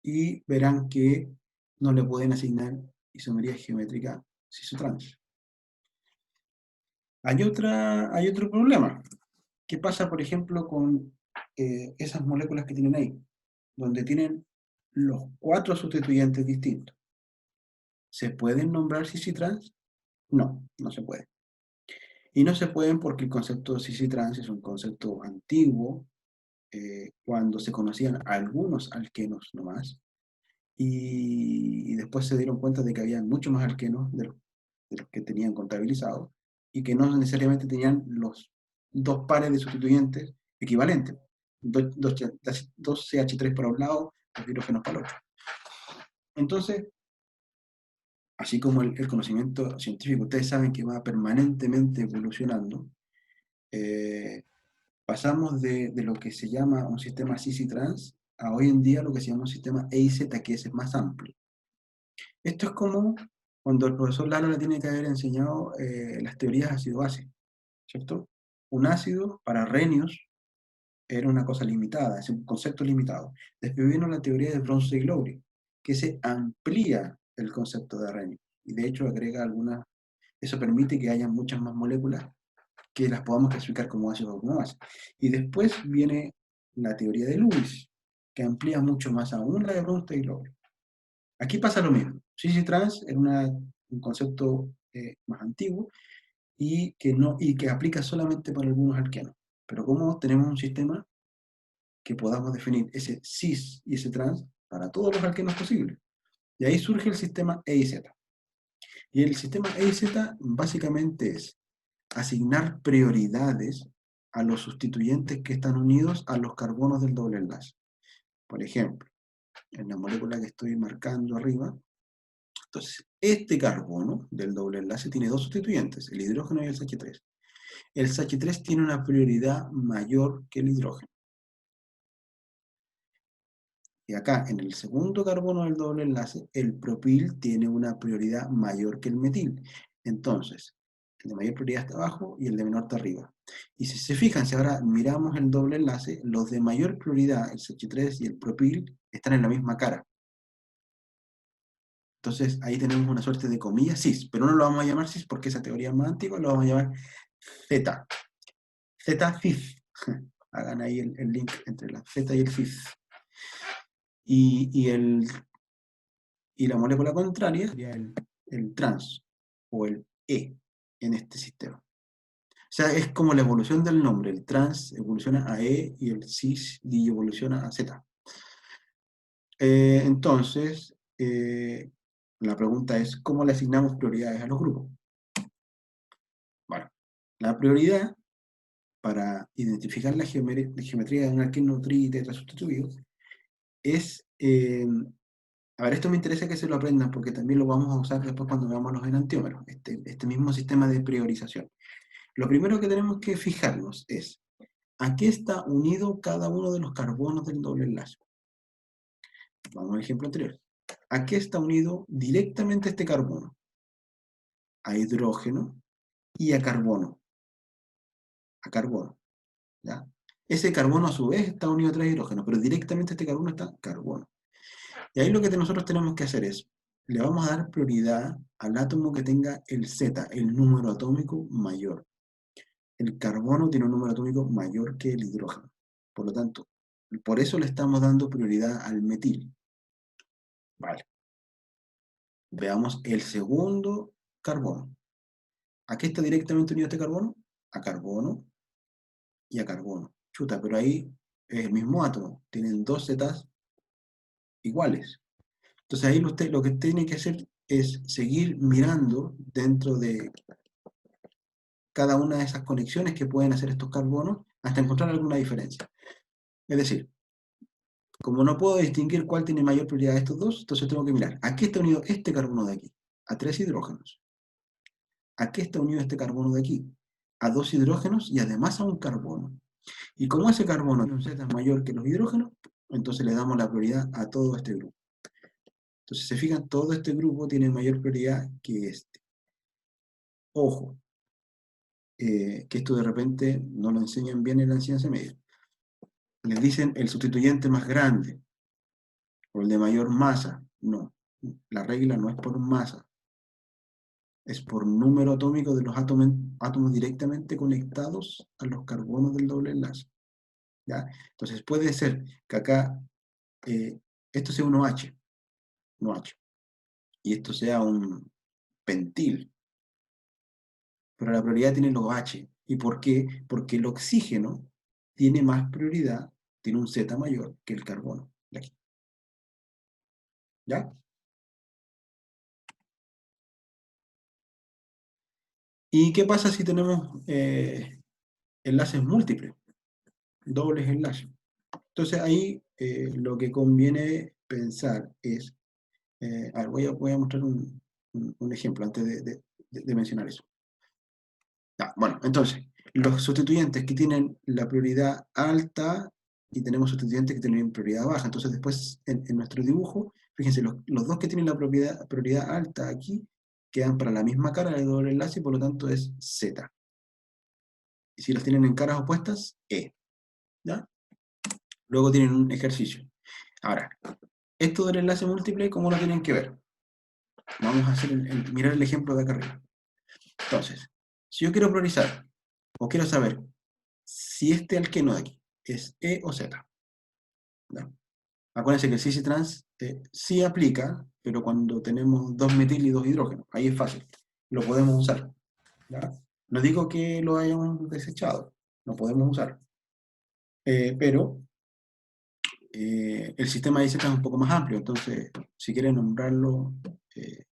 y verán que no le pueden asignar isomería geométrica cis o trans. Hay otro problema. ¿Qué pasa, por ejemplo, con esas moléculas que tienen ahí? Donde tienen los 4 sustituyentes distintos. ¿Se pueden nombrar cis y trans? No, no se puede. Y no se pueden porque el concepto de cis y trans es un concepto antiguo, cuando se conocían algunos alquenos nomás, y después se dieron cuenta de que había muchos más alquenos de los que tenían contabilizados, y que no necesariamente tenían los dos pares de sustituyentes equivalentes. Dos CH3 para un lado, dos hidrógenos para el otro. Entonces, así como el conocimiento científico, ustedes saben que va permanentemente evolucionando, pasamos de lo que se llama un sistema cis y trans a hoy en día lo que se llama un sistema EIZ, que es más amplio. Esto es como cuando el profesor Lalo le tiene que haber enseñado las teorías ácido-base, ¿cierto? Un ácido para renios era una cosa limitada, es un concepto limitado. Después vino la teoría de Bronsted-Lowry, que se amplía el concepto de Renyi, y de hecho agrega algunas, eso permite que haya muchas más moléculas que las podamos clasificar como ácidos o como bases. Y después viene la teoría de Lewis, que amplía mucho más aún la de Bronsted-Lowry. Aquí pasa lo mismo. Cis-trans es un concepto más antiguo y que aplica solamente para algunos alquenos. Pero como tenemos un sistema que podamos definir ese cis y ese trans para todos los alquenos posibles. Y ahí surge el sistema E y Z. Y el sistema E y Z básicamente es asignar prioridades a los sustituyentes que están unidos a los carbonos del doble enlace. Por ejemplo, en la molécula que estoy marcando arriba, entonces este carbono del doble enlace tiene dos sustituyentes, el hidrógeno y el CH3. El CH3 tiene una prioridad mayor que el hidrógeno. Y acá, en el segundo carbono del doble enlace, el propil tiene una prioridad mayor que el metil. Entonces, el de mayor prioridad está abajo y el de menor está arriba. Y si se fijan, si ahora miramos el doble enlace, los de mayor prioridad, el CH3 y el propil, están en la misma cara. Entonces, ahí tenemos una suerte de comillas cis, pero no lo vamos a llamar cis porque esa teoría es más antigua, lo vamos a llamar Z. Z-cis. Hagan ahí el link entre la Z y el cis. Y la molécula contraria sería el trans, o el E, en este sistema. O sea, es como la evolución del nombre. El trans evoluciona a E y el cis evoluciona a Z. Entonces, la pregunta es, ¿cómo le asignamos prioridades a los grupos? Bueno, la prioridad para identificar la geometría de un alqueno tri tetrasustituido es... a ver, esto me interesa que se lo aprendan porque también lo vamos a usar después cuando veamos los enantiómeros, este mismo sistema de priorización. Lo primero que tenemos que fijarnos es ¿a qué está unido cada uno de los carbonos del doble enlace? Vamos al ejemplo anterior. ¿A qué está unido directamente este carbono? A hidrógeno y a carbono. A carbono. ¿Ya? Ese carbono a su vez está unido a tres hidrógenos, pero directamente este carbono está carbono. Y ahí lo que nosotros tenemos que hacer es, le vamos a dar prioridad al átomo que tenga el Z, el número atómico mayor. El carbono tiene un número atómico mayor que el hidrógeno. Por lo tanto, por eso le estamos dando prioridad al metil. Vale. Veamos el segundo carbono. ¿A qué está directamente unido este carbono? A carbono y a carbono. Chuta, pero ahí es el mismo átomo. Tienen dos zetas iguales. Entonces ahí usted lo que tiene que hacer es seguir mirando dentro de cada una de esas conexiones que pueden hacer estos carbonos hasta encontrar alguna diferencia. Es decir, como no puedo distinguir cuál tiene mayor prioridad de estos dos, entonces tengo que mirar, ¿a qué está unido este carbono de aquí? A tres hidrógenos. ¿A qué está unido este carbono de aquí? A dos hidrógenos y además a un carbono. Y como ese carbono tiene un Z mayor que los hidrógenos, entonces le damos la prioridad a todo este grupo. Entonces, se fijan, todo este grupo tiene mayor prioridad que este. Ojo, que esto de repente no lo enseñan bien en la enseñanza media. Les dicen el sustituyente más grande, o el de mayor masa. No, la regla no es por masa, es por número atómico de los átomos directamente conectados a los carbonos del doble enlace. ¿Ya? Entonces puede ser que acá esto sea un OH, y esto sea un pentil, pero la prioridad tiene los OH. ¿Y por qué? Porque el oxígeno tiene más prioridad, tiene un Z mayor que el carbono de aquí. ¿Ya? ¿Y qué pasa si tenemos enlaces múltiples? Dobles enlaces. Entonces ahí lo que conviene pensar es, a ver, voy a mostrar un ejemplo antes de mencionar eso. Bueno, entonces, los sustituyentes que tienen la prioridad alta y tenemos sustituyentes que tienen prioridad baja. Entonces después en nuestro dibujo, fíjense, los dos que tienen la prioridad alta aquí quedan para la misma cara de doble enlace y por lo tanto es Z. Y si los tienen en caras opuestas, E. ¿Ya? Luego tienen un ejercicio. Ahora, esto del enlace múltiple, ¿cómo lo tienen que ver? Vamos a hacer mirar el ejemplo de acá arriba. Entonces, si yo quiero priorizar, o quiero saber si este alqueno de aquí es E o Z. ¿Ya? Acuérdense que el cis-trans sí aplica, pero cuando tenemos 2 metil y 2 hidrógenos. Ahí es fácil. Lo podemos usar. ¿Ya? No digo que lo hayamos desechado. Lo podemos usar. Pero el sistema IZ es un poco más amplio. Entonces, si quieren nombrarlo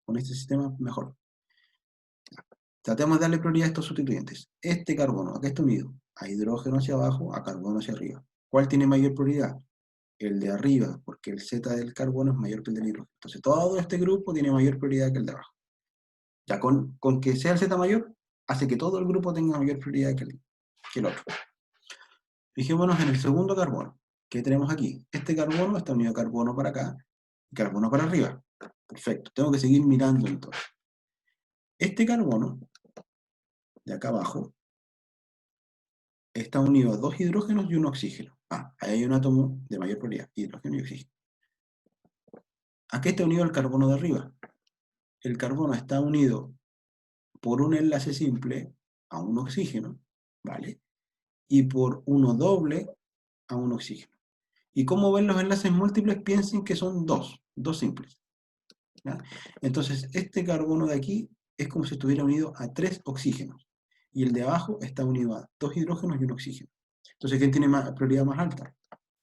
con este sistema, mejor. Tratemos de darle prioridad a estos sustituyentes. Este carbono, acá está unido a hidrógeno hacia abajo, a carbono hacia arriba. ¿Cuál tiene mayor prioridad? El de arriba, porque el Z del carbono es mayor que el del hidrógeno. Entonces todo este grupo tiene mayor prioridad que el de abajo. Ya con que sea el Z mayor, hace que todo el grupo tenga mayor prioridad que el otro. Fijémonos en el segundo carbono. ¿Qué tenemos aquí? Este carbono está unido a carbono para acá y carbono para arriba. Perfecto. Tengo que seguir mirando entonces. Este carbono de acá abajo está unido a 2 hidrógenos y un oxígeno. Ah, ahí hay un átomo de mayor prioridad, hidrógeno y oxígeno. Aquí está unido el carbono de arriba. El carbono está unido por un enlace simple a un oxígeno, ¿vale? Y por uno doble a un oxígeno. Y como ven los enlaces múltiples, piensen que son dos simples. ¿Ya? Entonces, este carbono de aquí es como si estuviera unido a 3 oxígenos. Y el de abajo está unido a 2 hidrógenos y un oxígeno. Entonces, ¿quién tiene prioridad más alta?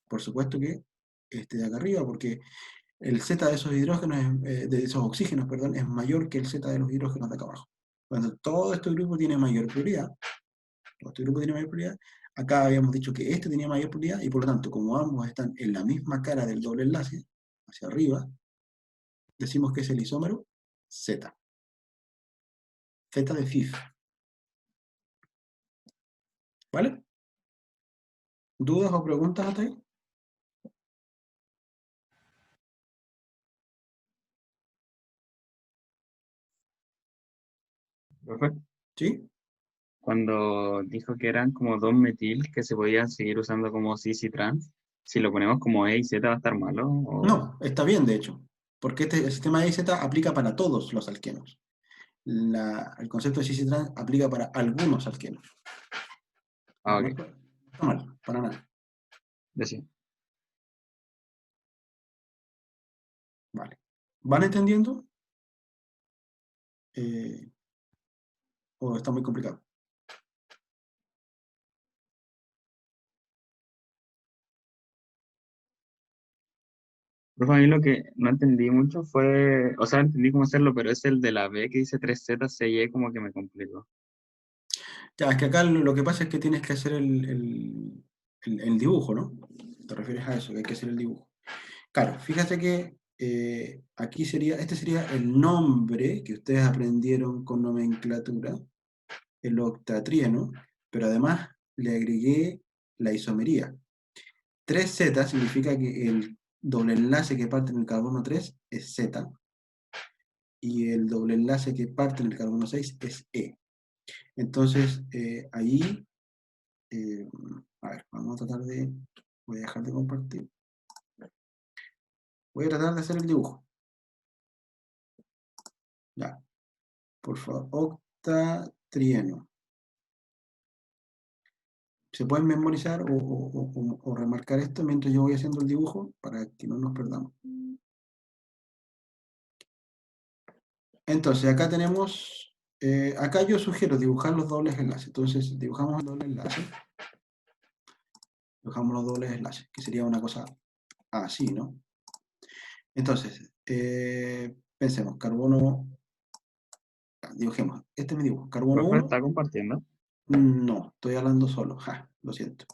Por supuesto que este de acá arriba, porque el Z de esos hidrógenos, de esos oxígenos, perdón, es mayor que el Z de los hidrógenos de acá abajo. Cuando todo este grupo tiene mayor prioridad, acá habíamos dicho que este tenía mayor prioridad, y por lo tanto, como ambos están en la misma cara del doble enlace, hacia arriba, decimos que es el isómero Z. Z de FIF. ¿Vale? ¿Dudas o preguntas hasta ahí? Profe, ¿Sí? cuando dijo que eran como 2 metil que se podían seguir usando como cis y trans, si lo ponemos como E y Z va a estar malo. No, está bien de hecho, porque el sistema de Z aplica para todos los alquenos. El concepto de cis-trans aplica para algunos alquenos. Ah, No ok. está mal, para nada. Decía. Vale. ¿Van entendiendo? ¿O está muy complicado? Profe, a mí lo que no entendí mucho fue, o sea, entendí cómo hacerlo, pero es el de la B que dice 3Z, CY, como que me complicó. Ya, es que acá lo que pasa es que tienes que hacer el dibujo, ¿no? ¿Te refieres a eso, que hay que hacer el dibujo? Claro, fíjate que aquí este sería el nombre que ustedes aprendieron con nomenclatura, el octatrieno, pero además le agregué la isomería. 3Z significa que el doble enlace que parte en el carbono 3 es Z, y el doble enlace que parte en el carbono 6 es E. Entonces, ahí, a ver, vamos a tratar de, voy a dejar de compartir. Voy a tratar de hacer el dibujo. Ya, por favor, octatrieno. ¿Se pueden memorizar o remarcar esto mientras yo voy haciendo el dibujo para que no nos perdamos? Entonces, acá tenemos, acá yo sugiero dibujar los dobles enlaces. Entonces, dibujamos el doble enlace. Dibujamos los dobles enlaces, que sería una cosa así, ¿no? Entonces, pensemos, carbono, dibujemos, este me dibujo, carbono Profe, 1, ¿está compartiendo? no, estoy hablando solo, lo siento.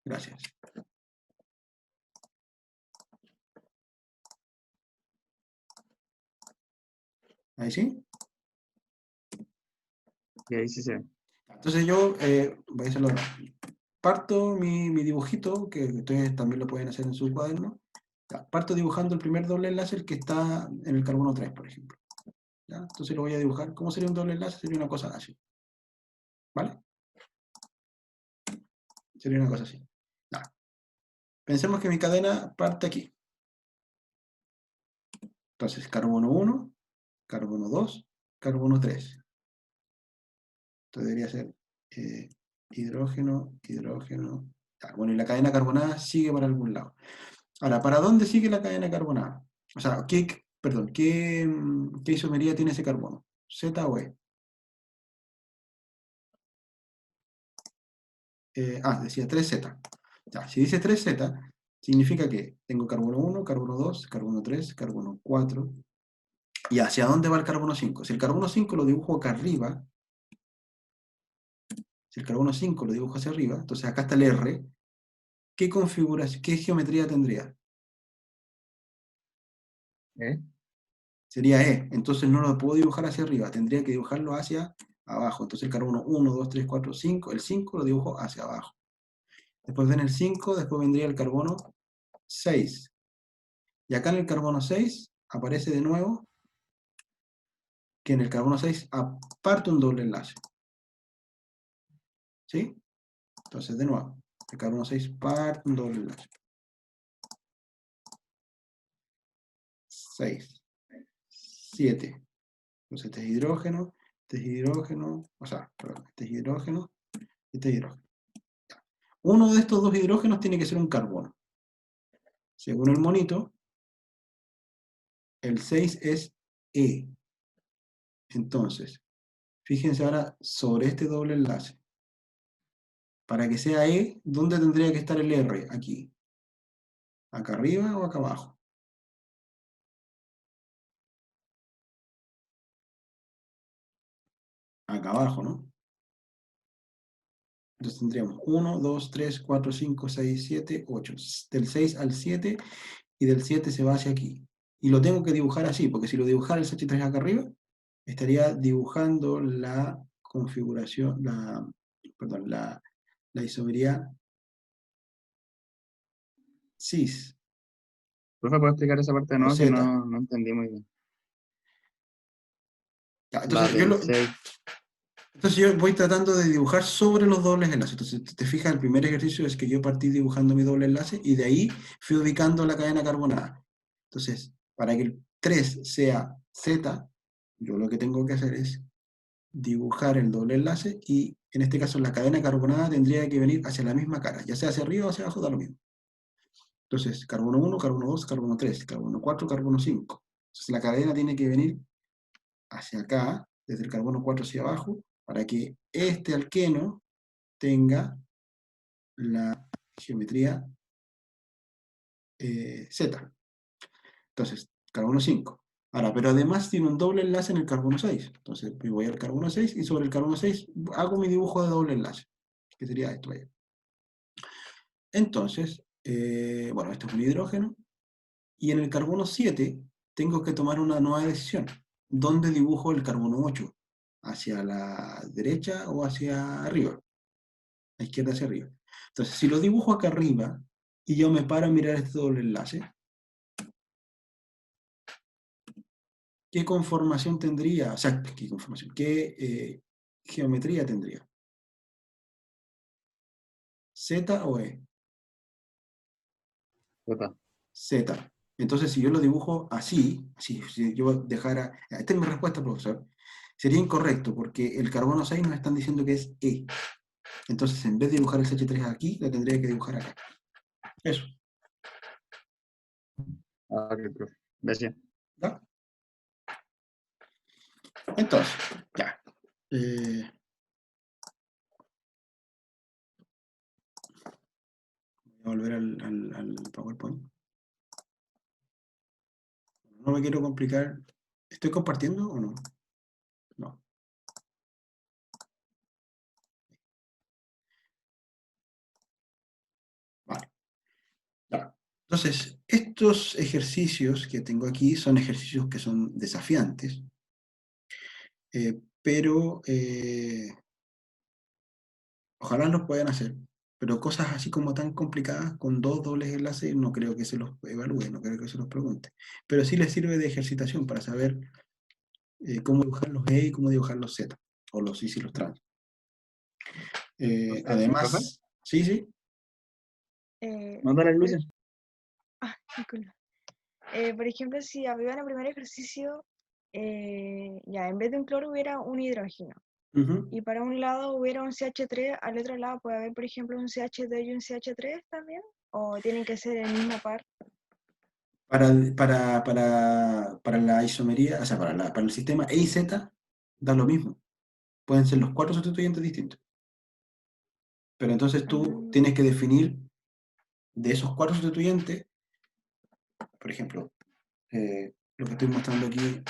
Gracias. ¿Ahí sí? Y ahí sí se ve. Entonces yo voy a hacerlo ahora. Parto mi dibujito, que ustedes también lo pueden hacer en su cuaderno. Ya, parto dibujando el primer doble enlace, el que está en el carbono 3, por ejemplo. ¿Ya? Entonces lo voy a dibujar. ¿Cómo sería un doble enlace? Sería una cosa así. ¿Vale? Sería una cosa así. Ya. Pensemos que mi cadena parte aquí. Entonces, carbono 1, carbono 2, carbono 3. Esto debería ser hidrógeno, hidrógeno. Bueno, y la cadena carbonada sigue para algún lado. Ahora, ¿para dónde sigue la cadena carbonada? O sea, ¿qué isomería tiene ese carbono? ¿Z o E? Decía 3Z. Ya, si dice 3Z, significa que tengo carbono 1, carbono 2, carbono 3, carbono 4. ¿Y hacia dónde va el carbono 5? Si el carbono 5 lo dibujo acá arriba, si el carbono 5 lo dibujo hacia arriba, entonces acá está el R, ¿qué configuración, qué geometría tendría? Sería E, entonces no lo puedo dibujar hacia arriba, tendría que dibujarlo hacia abajo. Entonces el carbono 1, 2, 3, 4, 5, el 5 lo dibujo hacia abajo. Después viene el 5, después vendría el carbono 6. Y acá en el carbono 6 aparece de nuevo que en el carbono 6 aparte un doble enlace. ¿Sí? Entonces, de nuevo, el carbono 6 parte un doble enlace. 6, 7. Entonces este es hidrógeno, o sea, perdón, este es hidrógeno, este es hidrógeno. Uno de estos dos hidrógenos tiene que ser un carbono. Según el monito, el 6 es E. Entonces, fíjense ahora sobre este doble enlace. Para que sea E, ¿dónde tendría que estar el R? Aquí. ¿Acá arriba o acá abajo? Acá abajo, ¿no? Entonces tendríamos 1, 2, 3, 4, 5, 6, 7, 8. Del 6 al 7 y del 7 se va hacia aquí. Y lo tengo que dibujar así, porque si lo dibujara el CH3 acá arriba, estaría dibujando la configuración, perdón, la isomería cis Profe, ¿puedo explicar esa parte de o nuevo que Z. no entendí muy bien? Ya, La del 6. entonces yo voy tratando de dibujar sobre los dobles enlaces. Entonces, te fijas, el primer ejercicio es que yo partí dibujando mi doble enlace y de ahí fui ubicando la cadena carbonada. Entonces, para que el 3 sea Z, yo lo que tengo que hacer es dibujar el doble enlace y en este caso la cadena carbonada tendría que venir hacia la misma cara, ya sea hacia arriba o hacia abajo, da lo mismo. Entonces, carbono 1, carbono 2, carbono 3, carbono 4, carbono 5. Entonces la cadena tiene que venir hacia acá, desde el carbono 4 hacia abajo, para que este alqueno tenga la geometría Z. Entonces, carbono 5. Ahora, pero además tiene un doble enlace en el carbono 6. Entonces, me voy al carbono 6 y sobre el carbono 6 hago mi dibujo de doble enlace, que sería esto ahí. Entonces, bueno, esto es un hidrógeno. Y en el carbono 7 tengo que tomar una nueva decisión. ¿Dónde dibujo el carbono 8? ¿Hacia la derecha o hacia arriba? A izquierda hacia arriba. Entonces, si lo dibujo acá arriba y yo me paro a mirar este doble enlace, ¿qué conformación tendría? O sea, ¿qué conformación? ¿Qué geometría tendría? ¿Z o E? Z. Entonces, si yo lo dibujo así, si yo dejara... Esta es mi respuesta, profesor. Sería incorrecto, porque el carbono 6 nos están diciendo que es E. Entonces, en vez de dibujar el CH3 aquí, lo tendría que dibujar acá. Eso. Ok, profe. Gracias. ¿Ya? Entonces, ya. Voy a volver al PowerPoint. No me quiero complicar. ¿Estoy compartiendo o no? No. Vale. Ya. Entonces, estos ejercicios que tengo aquí son ejercicios que son desafiantes, pero ojalá los puedan hacer. Pero cosas así como tan complicadas con dos dobles enlaces no creo que se los evalúe, no creo que se los pregunte. Pero sí les sirve de ejercitación para saber cómo dibujar los E y cómo dibujar los Z, o los cis y los trans. ¿Profe? Además, sí, sí. ¿No da las por, luces? disculpa. Por ejemplo, si arriba en el primer ejercicio, ya en vez de un cloro hubiera un hidrógeno. Ujú. Y para un lado hubiera un CH3, al otro lado puede haber, por ejemplo, un CH2 y un CH3 también. ¿O tienen que ser el mismo par? Para la isomería, o sea, para el sistema E y Z, da lo mismo. Pueden ser los 4 sustituyentes distintos. Pero entonces tú tienes que definir de esos 4 sustituyentes, por ejemplo, lo que estoy mostrando aquí,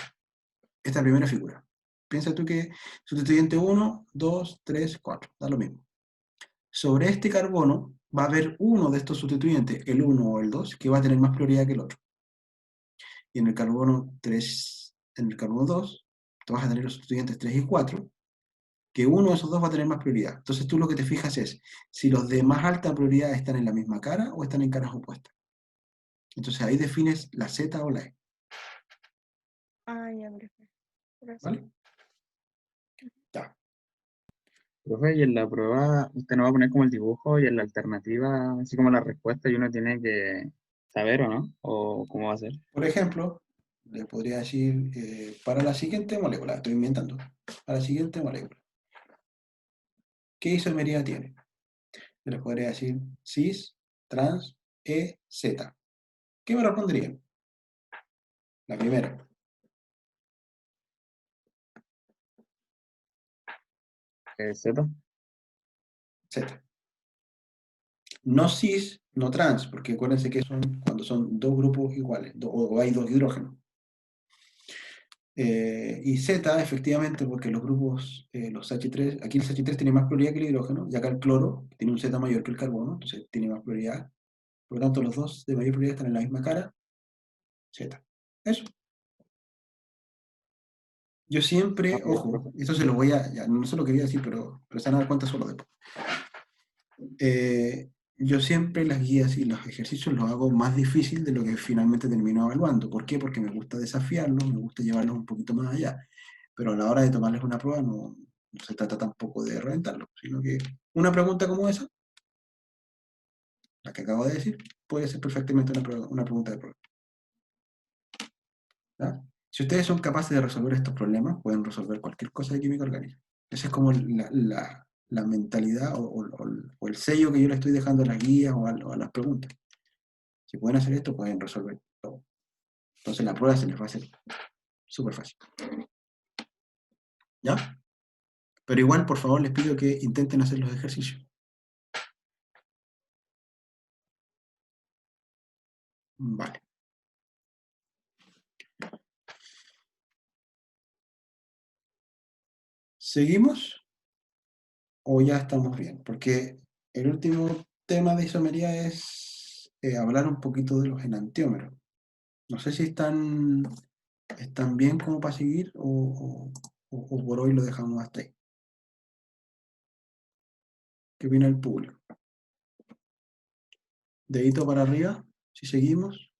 esta primera figura. Piensa tú que sustituyente 1, 2, 3, 4, da lo mismo. Sobre este carbono va a haber uno de estos sustituyentes, el 1 o el 2, que va a tener más prioridad que el otro. Y en el carbono 3, en el carbono 2, tú vas a tener los sustituyentes 3 y 4, que uno de esos dos va a tener más prioridad. Entonces tú lo que te fijas es si los de más alta prioridad están en la misma cara o están en caras opuestas. Entonces ahí defines la Z o la E. Ya, perfecto. Gracias. ¿Vale? Ya. Profe, y en la prueba usted nos va a poner como el dibujo y en la alternativa, así como la respuesta, y uno tiene que saber o no, o cómo va a ser. Por ejemplo, le podría decir, para la siguiente molécula, estoy inventando, para la siguiente molécula, ¿qué isomería tiene? Yo les podría decir cis, trans, E, Z. ¿Qué me responderían? La primera. Z. Z. No cis, no trans, porque acuérdense que son cuando son dos grupos iguales, o hay dos hidrógenos. Y Z, efectivamente, porque los grupos, los H3, aquí el H3 tiene más prioridad que el hidrógeno, y acá el cloro tiene un Z mayor que el carbono, entonces tiene más prioridad. Por lo tanto, los dos de mayor prioridad están en la misma cara, Z. Eso. Yo siempre, Ok, ojo, profe. eso se lo voy a, ya, no sé lo que voy a decir, pero se van a dar cuenta solo después. Yo siempre las guías y los ejercicios los hago más difícil de lo que finalmente termino evaluando. ¿Por qué? Porque me gusta desafiarlos, me gusta llevarlos un poquito más allá. Pero a la hora de tomarles una prueba no se trata tampoco de reventarlos, sino que una pregunta como esa, la que acabo de decir, puede ser perfectamente una pregunta de prueba. ¿Ya? Si ustedes son capaces de resolver estos problemas, pueden resolver cualquier cosa de química orgánica. Esa es como la mentalidad o el sello que yo le estoy dejando a las guías o a las preguntas. Si pueden hacer esto, pueden resolver todo. Entonces la prueba se les va a hacer súper fácil. ¿Ya? Pero igual, por favor, les pido que intenten hacer los ejercicios. Vale. ¿Seguimos? ¿O ya estamos bien? Porque el último tema de isomería es hablar un poquito de los enantiómeros. No sé si están bien como para seguir o por hoy lo dejamos hasta ahí. ¿Qué opina el público? Dedito para arriba, si seguimos.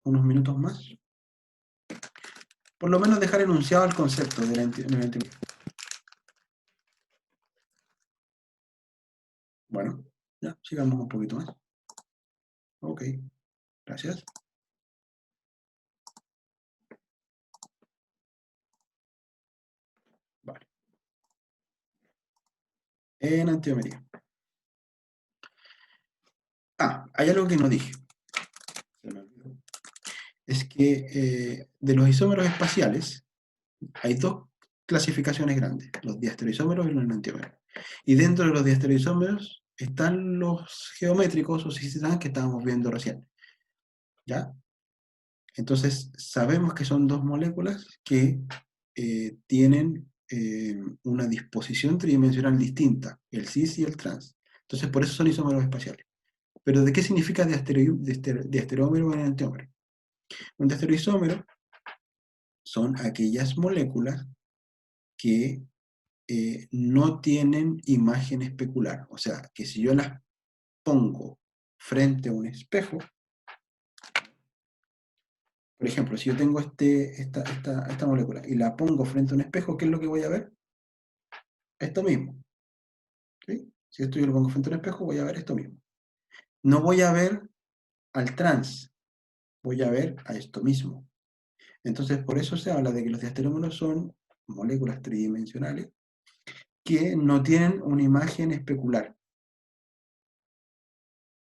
Unos minutos más. Por lo menos dejar enunciado el concepto de la enantiomería. Bueno, ya, sigamos un poquito más. Ok, gracias. Vale. Enantiomería. Hay algo que no dije. Se me olvidó. Es que de los isómeros espaciales hay dos clasificaciones grandes, los diastereoisómeros y los enantiómeros. Y dentro de los diastereoisómeros están los geométricos o cis-trans que estábamos viendo recién. ¿Ya? Entonces, sabemos que son dos moléculas que tienen una disposición tridimensional distinta, el cis y el trans. Entonces, por eso son isómeros espaciales. Pero, ¿de qué significa diastereómero o enantiómero? Un diastereoisómero son aquellas moléculas que no tienen imagen especular. O sea, que si yo las pongo frente a un espejo, por ejemplo, si yo tengo esta molécula y la pongo frente a un espejo, ¿qué es lo que voy a ver? Esto mismo. ¿Sí? Si esto yo lo pongo frente a un espejo, voy a ver esto mismo. No voy a ver al trans, voy a ver a esto mismo. Entonces, por eso se habla de que los diastereómeros son moléculas tridimensionales que no tienen una imagen especular.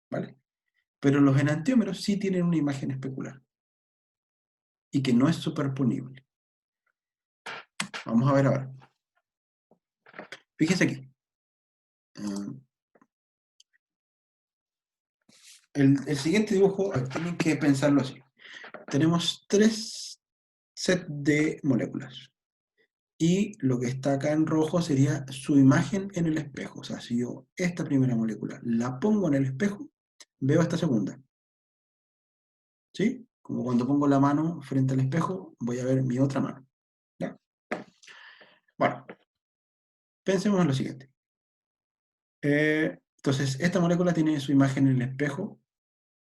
¿Vale? Pero los enantiómeros sí tienen una imagen especular y que no es superponible. Vamos a ver ahora. Fíjense aquí. El siguiente dibujo tienen que pensarlo así. Tenemos 3 sets de moléculas. Y lo que está acá en rojo sería su imagen en el espejo. O sea, si yo esta primera molécula la pongo en el espejo, veo esta segunda. ¿Sí? Como cuando pongo la mano frente al espejo, voy a ver mi otra mano. ¿Ya? Bueno, pensemos en lo siguiente. Entonces, esta molécula tiene su imagen en el espejo.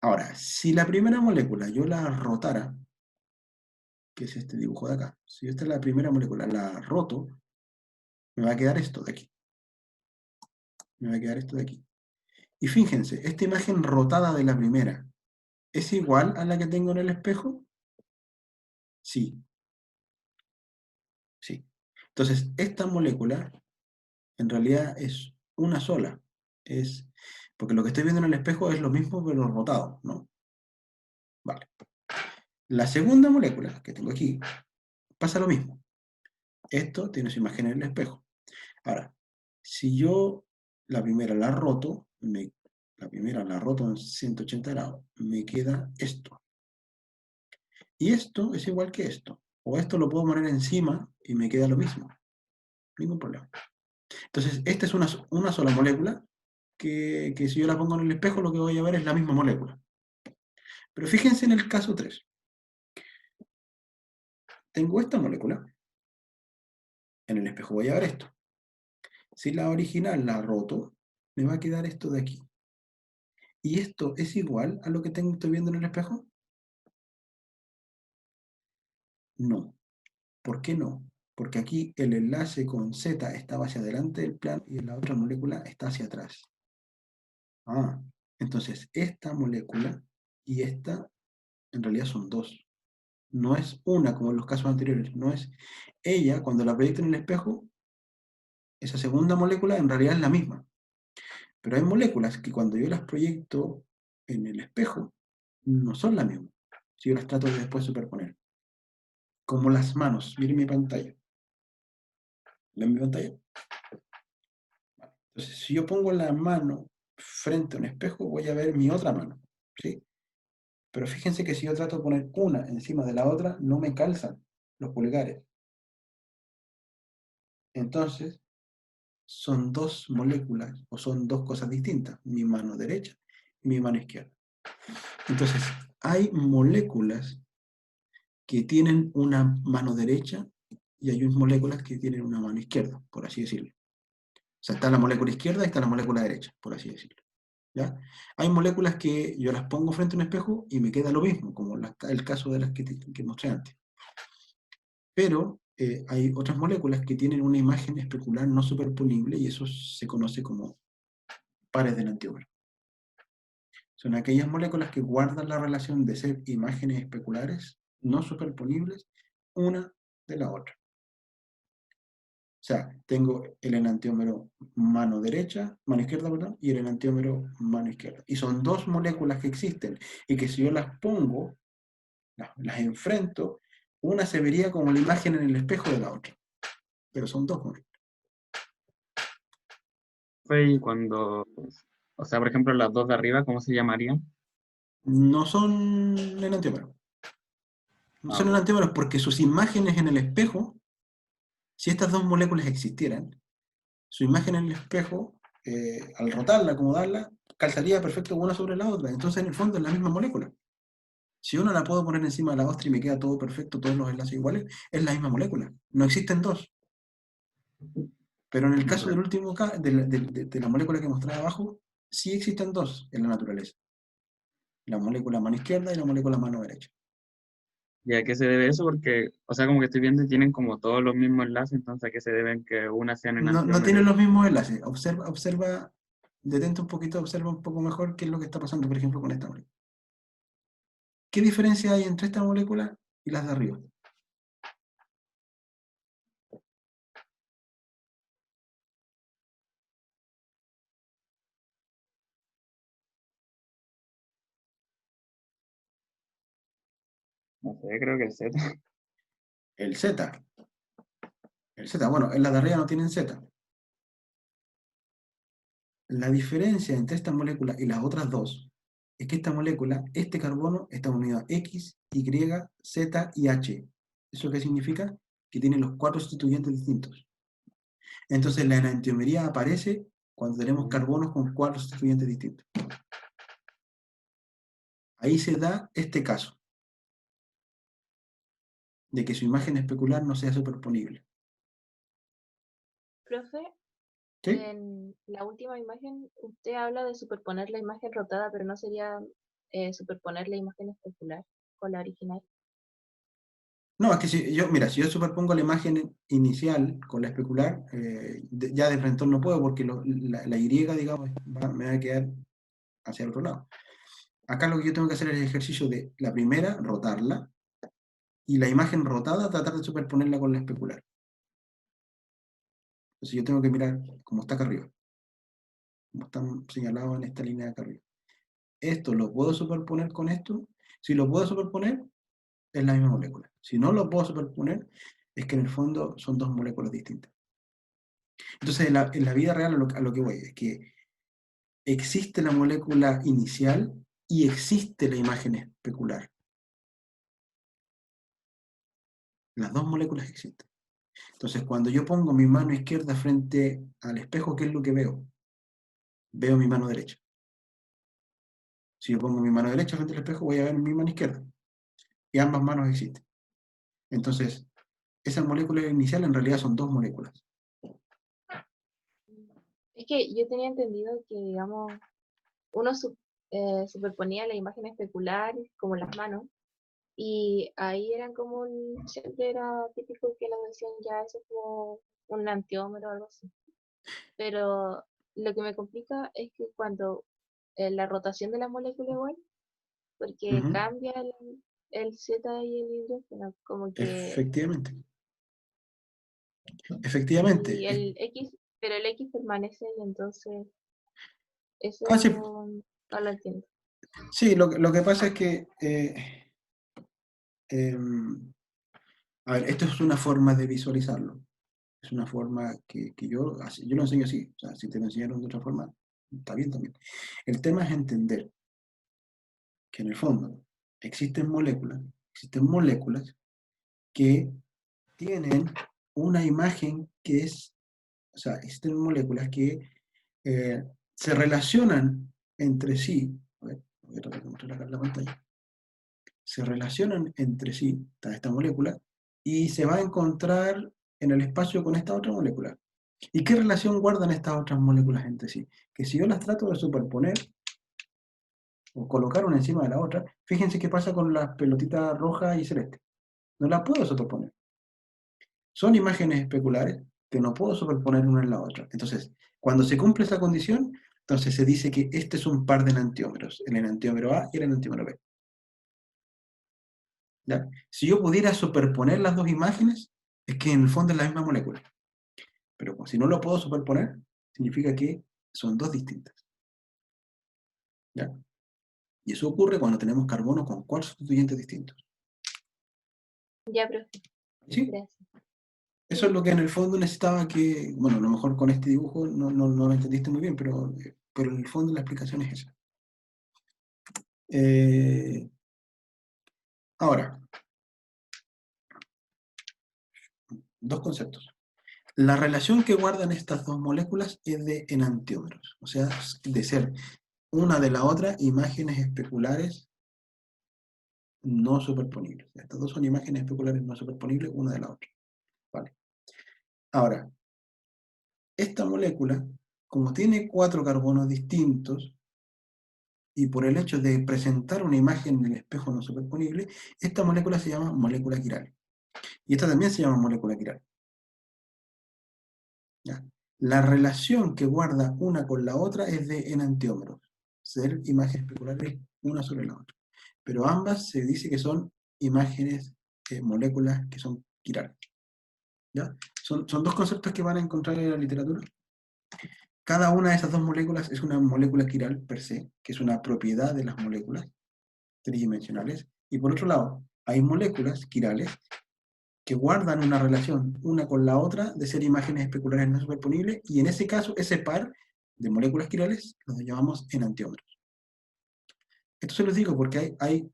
Ahora, si la primera molécula yo la rotara, que es este dibujo de acá, si esta es la primera molécula, la roto, me va a quedar esto de aquí. Me va a quedar esto de aquí. Y fíjense, esta imagen rotada de la primera, ¿es igual a la que tengo en el espejo? Sí. Sí. Entonces, esta molécula en realidad es una sola. Porque lo que estoy viendo en el espejo es lo mismo pero rotado, ¿no? Vale. La segunda molécula que tengo aquí pasa lo mismo. Esto tiene su imagen en el espejo. Ahora, si yo la primera la roto, en 180 grados, me queda esto. Y esto es igual que esto. O esto lo puedo poner encima y me queda lo mismo. Ningún problema. Entonces, esta es una sola molécula que si yo la pongo en el espejo lo que voy a ver es la misma molécula. Pero fíjense en el caso 3. Tengo esta molécula. En el espejo voy a ver esto. Si la original la roto, me va a quedar esto de aquí. ¿Y esto es igual a lo que estoy viendo en el espejo? No. ¿Por qué no? Porque aquí el enlace con Z estaba hacia adelante del plano y en la otra molécula está hacia atrás. Ah, entonces esta molécula y esta en realidad son dos. No es una como en los casos anteriores. No es ella, cuando la proyecto en el espejo, esa segunda molécula en realidad es la misma. Pero hay moléculas que cuando yo las proyecto en el espejo, no son la misma. Si yo las trato de después superponer. Como las manos. Miren mi pantalla. ¿Ven mi pantalla? Entonces, si yo pongo la mano frente a un espejo, voy a ver mi otra mano. ¿Sí? Pero fíjense que si yo trato de poner una encima de la otra, no me calzan los pulgares. Entonces, son dos moléculas, o son dos cosas distintas, mi mano derecha y mi mano izquierda. Entonces, hay moléculas que tienen una mano derecha y hay moléculas que tienen una mano izquierda, por así decirlo. O sea, está la molécula izquierda y está la molécula derecha, por así decirlo. ¿Ya? Hay moléculas que yo las pongo frente a un espejo y me queda lo mismo, como el caso de las que mostré antes. Pero hay otras moléculas que tienen una imagen especular no superponible y eso se conoce como pares de enantiómero. Son aquellas moléculas que guardan la relación de ser imágenes especulares no superponibles una de la otra. O sea, tengo el enantiómero mano derecha, mano izquierda, perdón, y el enantiómero mano izquierda. Y son dos moléculas que existen y que si yo las pongo, las enfrento, una se vería como la imagen en el espejo de la otra. Pero son dos moléculas. Y cuando, o sea, por ejemplo, las dos de arriba, ¿cómo se llamarían? No son enantiómeros. No son enantiómeros porque sus imágenes en el espejo, si estas dos moléculas existieran, su imagen en el espejo, al rotarla, acomodarla, calzaría perfecto una sobre la otra. Entonces, en el fondo, es la misma molécula. Si uno la puedo poner encima de la otra y me queda todo perfecto, todos los enlaces iguales, es la misma molécula. No existen dos. Pero en el caso del último, de la molécula que mostraba abajo, sí existen dos en la naturaleza. La molécula mano izquierda y la molécula mano derecha. ¿Y a qué se debe eso? Porque, o sea, como que estoy viendo y tienen como todos los mismos enlaces, entonces ¿a qué se deben que una sea en No enantiómero? tienen los mismos enlaces. Observa detente un poquito, observa un poco mejor qué es lo que está pasando, por ejemplo, con esta molécula. ¿Qué diferencia hay entre esta molécula y las de arriba? No sé, creo que el Z. El Z. El Z, bueno, en las de arriba no tienen Z. La diferencia entre esta molécula y las otras dos es que esta molécula, este carbono, está unido a X, Y, Z y H. ¿Eso qué significa? Que tiene los 4 sustituyentes distintos. Entonces la enantiomería aparece cuando tenemos carbonos con 4 sustituyentes distintos. Ahí se da este caso, de que su imagen especular no sea superponible. Profe, ¿Sí? en la última imagen usted habla de superponer la imagen rotada, pero no sería superponer la imagen especular con la original. No, es que si yo, mira, si yo superpongo la imagen inicial con la especular, ya de frente no puedo porque la Y, digamos, me va a quedar hacia el otro lado. Acá lo que yo tengo que hacer es el ejercicio de la primera, rotarla, y la imagen rotada, tratar de superponerla con la especular. Entonces yo tengo que mirar como está acá arriba, como están señalados en esta línea de acá arriba. Esto lo puedo superponer con esto. Si lo puedo superponer, es la misma molécula. Si no lo puedo superponer, es que en el fondo son dos moléculas distintas. Entonces, en la vida real a lo que voy es que existe la molécula inicial y existe la imagen especular. Las dos moléculas existen. Entonces, cuando yo pongo mi mano izquierda frente al espejo, ¿qué es lo que veo? Veo mi mano derecha. Si yo pongo mi mano derecha frente al espejo, voy a ver mi mano izquierda. Y ambas manos existen. Entonces, esa molécula inicial en realidad son dos moléculas. Es que yo tenía entendido que, digamos, uno superponía la imagen especular como las manos, y ahí eran como, siempre era típico que nos decían ya eso es como un antiómero o algo así. Pero lo que me complica es que cuando la rotación de la molécula igual, porque Ujú. cambia el Z y el hidrógeno, como que, Efectivamente. Efectivamente. y el X, pero el X permanece y entonces eso Sí, no lo entiendo. sí, lo que pasa es que, a ver, esto es una forma de visualizarlo. Es una forma que yo lo enseño así. O sea, si te lo enseñaron de otra forma, está bien también. El tema es entender que en el fondo existen moléculas que tienen una imagen que es, o sea, existen moléculas que se relacionan entre sí. A ver, voy a tratar de mostrar acá en la pantalla. Se relacionan entre sí, esta molécula, y se va a encontrar en el espacio con esta otra molécula. ¿Y qué relación guardan estas otras moléculas entre sí? Que si yo las trato de superponer, o colocar una encima de la otra, fíjense qué pasa con las pelotitas roja y celeste. No las puedo superponer. Son imágenes especulares que no puedo superponer una en la otra. Entonces, cuando se cumple esa condición, entonces se dice que este es un par de enantiómeros, el enantiómero A y el enantiómero B. ¿Ya? Si yo pudiera superponer las dos imágenes, es que en el fondo es la misma molécula. Pero si no lo puedo superponer, significa que son dos distintas. ¿Ya? Y eso ocurre cuando tenemos carbono con 4 sustituyentes distintos. Ya, profe, ¿Sí? gracias. Eso es lo que en el fondo necesitaba que, bueno, a lo mejor con este dibujo no lo entendiste muy bien, pero en el fondo la explicación es esa. Ahora, dos conceptos. La relación que guardan estas dos moléculas es de enantiómeros, o sea, de ser una de la otra imágenes especulares no superponibles. Estas dos son imágenes especulares no superponibles una de la otra. ¿Vale? Ahora, esta molécula, como tiene 4 carbonos distintos, y por el hecho de presentar una imagen en el espejo no superponible, esta molécula se llama molécula quiral. Y esta también se llama molécula quiral. ¿Ya? La relación que guarda una con la otra es de enantiómeros, ser imágenes especulares una sobre la otra. Pero ambas se dice que son imágenes, moléculas que son quirales. ¿Ya? Son dos conceptos que van a encontrar en la literatura. Cada una de esas dos moléculas es una molécula quiral per se, que es una propiedad de las moléculas tridimensionales. Y por otro lado, hay moléculas quirales que guardan una relación una con la otra de ser imágenes especulares no superponibles, y en ese caso, ese par de moléculas quirales los llamamos enantiómeros. Esto se los digo porque hay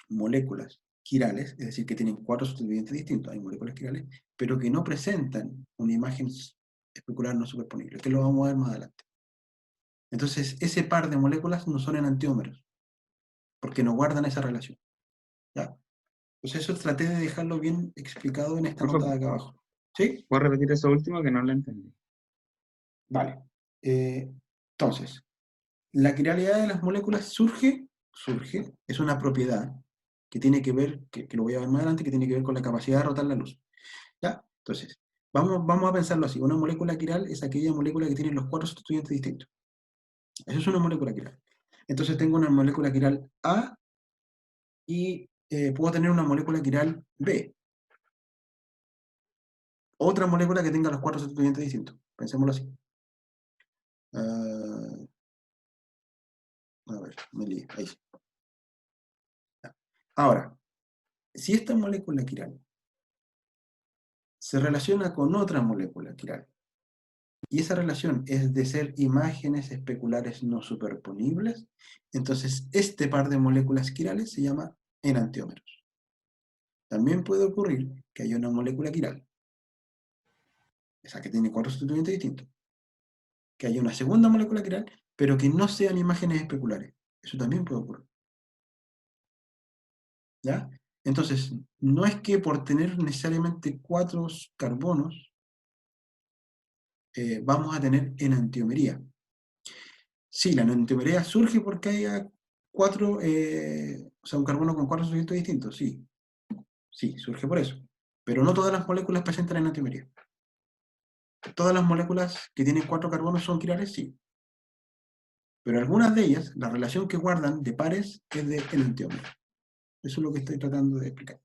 moléculas quirales, es decir, que tienen 4 sustituyentes distintos, hay moléculas quirales, pero que no presentan una imagen especular no superponible, que lo vamos a ver más adelante. Entonces, ese par de moléculas no son enantiómeros, porque no guardan esa relación. ¿Ya? Pues eso traté de dejarlo bien explicado en esta nota de acá abajo. ¿Sí? ¿Puedo repetir eso último que no lo entendí? Vale. Entonces, la quiralidad de las moléculas surge, es una propiedad que tiene que ver, que lo voy a ver más adelante, que tiene que ver con la capacidad de rotar la luz. ¿Ya? Entonces, vamos a pensarlo así. Una molécula quiral es aquella molécula que tiene los 4 sustituyentes distintos. Eso es una molécula quiral. Entonces tengo una molécula quiral A y puedo tener una molécula quiral B. Otra molécula que tenga los 4 sustituyentes distintos. Pensémoslo así. A ver, me lié. Ahí sí. Ahora, si esta molécula quiral se relaciona con otra molécula quiral, y esa relación es de ser imágenes especulares no superponibles, entonces este par de moléculas quirales se llama enantiómeros. También puede ocurrir que haya una molécula quiral, esa que tiene 4 sustituyentes distintos, que haya una segunda molécula quiral, pero que no sean imágenes especulares. Eso también puede ocurrir. ¿Ya? Entonces, no es que por tener necesariamente 4 carbonos vamos a tener enantiomería. Sí, la enantiomería surge porque haya 4, o sea, un carbono con 4 sustitutos distintos, sí. Sí, surge por eso. Pero no todas las moléculas presentan enantiomería. Todas las moléculas que tienen 4 carbonos son quirales, sí. Pero algunas de ellas, la relación que guardan de pares es de enantiómero. Eso es lo que estoy tratando de explicar.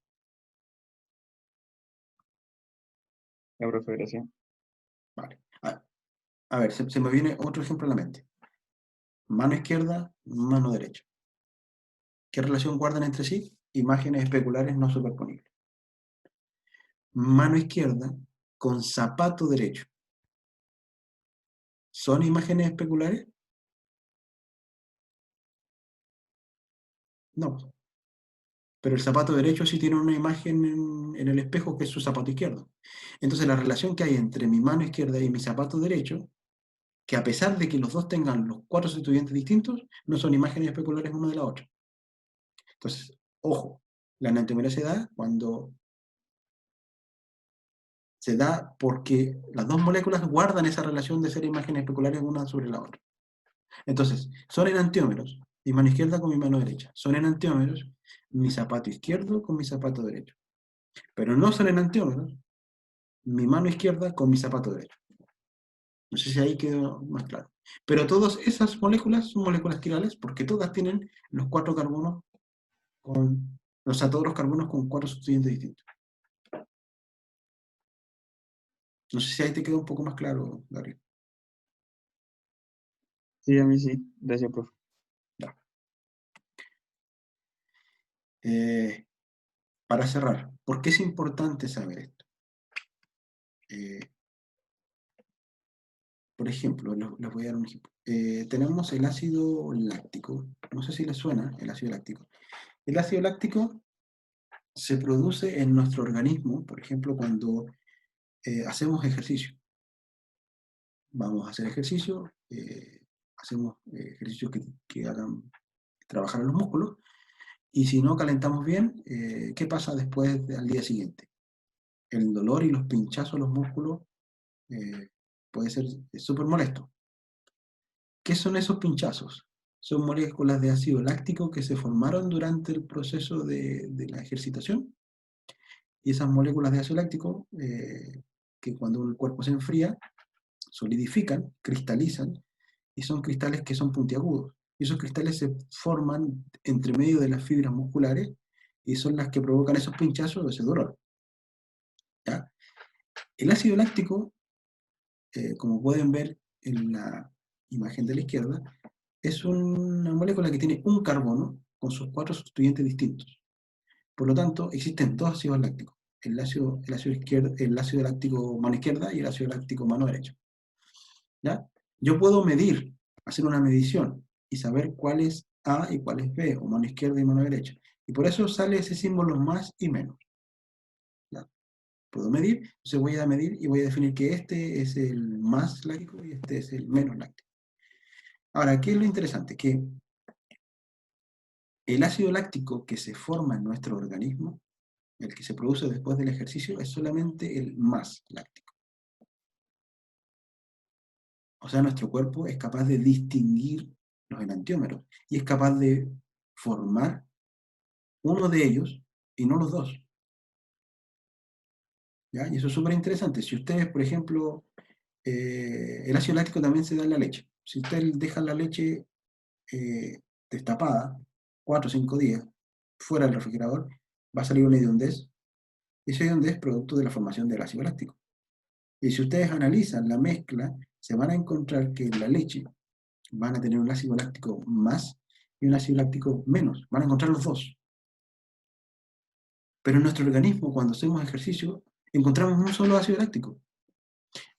La profe, gracias. Vale. A ver, se me viene otro ejemplo a la mente. Mano izquierda, mano derecha. ¿Qué relación guardan entre sí? Imágenes especulares no superponibles. Mano izquierda con zapato derecho. ¿Son imágenes especulares? No. Pero el zapato derecho sí tiene una imagen en el espejo que es su zapato izquierdo. Entonces la relación que hay entre mi mano izquierda y mi zapato derecho, que a pesar de que los dos tengan los 4 sustituyentes distintos, no son imágenes especulares una de la otra. Entonces, ojo, la enantiomería se da cuando se da porque las dos moléculas guardan esa relación de ser imágenes especulares una sobre la otra. Entonces, son enantiómeros, mi mano izquierda con mi mano derecha. Son enantiómeros, mi zapato izquierdo con mi zapato derecho. Pero no son enantiómeros, mi mano izquierda con mi zapato derecho. No sé si ahí quedó más claro. Pero todas esas moléculas son moléculas quirales porque todas tienen los 4 carbonos con, o sea, todos los carbonos con 4 sustituyentes distintos. No sé si ahí te quedó un poco más claro, Gabriel. Sí, a mí sí. Gracias, profe. Ya. Para cerrar, ¿por qué es importante saber esto? Por ejemplo, les voy a dar un ejemplo. Tenemos el ácido láctico. No sé si les suena el ácido láctico. El ácido láctico se produce en nuestro organismo, por ejemplo, cuando hacemos ejercicio. Vamos a hacer ejercicio, hacemos ejercicios que hagan trabajar a los músculos, y si no calentamos bien, ¿qué pasa después al día siguiente? El dolor y los pinchazos a los músculos puede ser súper molesto. ¿Qué son esos pinchazos? Son moléculas de ácido láctico que se formaron durante el proceso de la ejercitación, y esas moléculas de ácido láctico, que cuando el cuerpo se enfría, solidifican, cristalizan, y son cristales que son puntiagudos. Y esos cristales se forman entre medio de las fibras musculares y son las que provocan esos pinchazos o ese dolor. ¿Ya? El ácido láctico, como pueden ver en la imagen de la izquierda, es una molécula que tiene un carbono con sus 4 sustituyentes distintos. Por lo tanto, existen dos ácidos lácticos. El ácido láctico mano izquierda y el ácido láctico mano derecha. ¿Ya? Yo puedo medir, hacer una medición y saber cuál es A y cuál es B, o mano izquierda y mano derecha. Y por eso sale ese símbolo más y menos. ¿Ya? Puedo medir, entonces voy a medir y voy a definir que este es el más láctico y este es el menos láctico. Ahora, ¿qué es lo interesante? Que el ácido láctico que se forma en nuestro organismo, el que se produce después del ejercicio, es solamente el más láctico. O sea, nuestro cuerpo es capaz de distinguir los enantiómeros y es capaz de formar uno de ellos y no los dos. ¿Ya? Y eso es súper interesante. Si ustedes, por ejemplo, el ácido láctico también se da en la leche. Si ustedes dejan la leche destapada 4 o 5 días fuera del refrigerador, va a salir una hediondez. Esa hediondez es producto de la formación del ácido láctico. Y si ustedes analizan la mezcla, se van a encontrar que en la leche van a tener un ácido láctico más y un ácido láctico menos. Van a encontrar los dos. Pero en nuestro organismo, cuando hacemos ejercicio, encontramos un solo ácido láctico.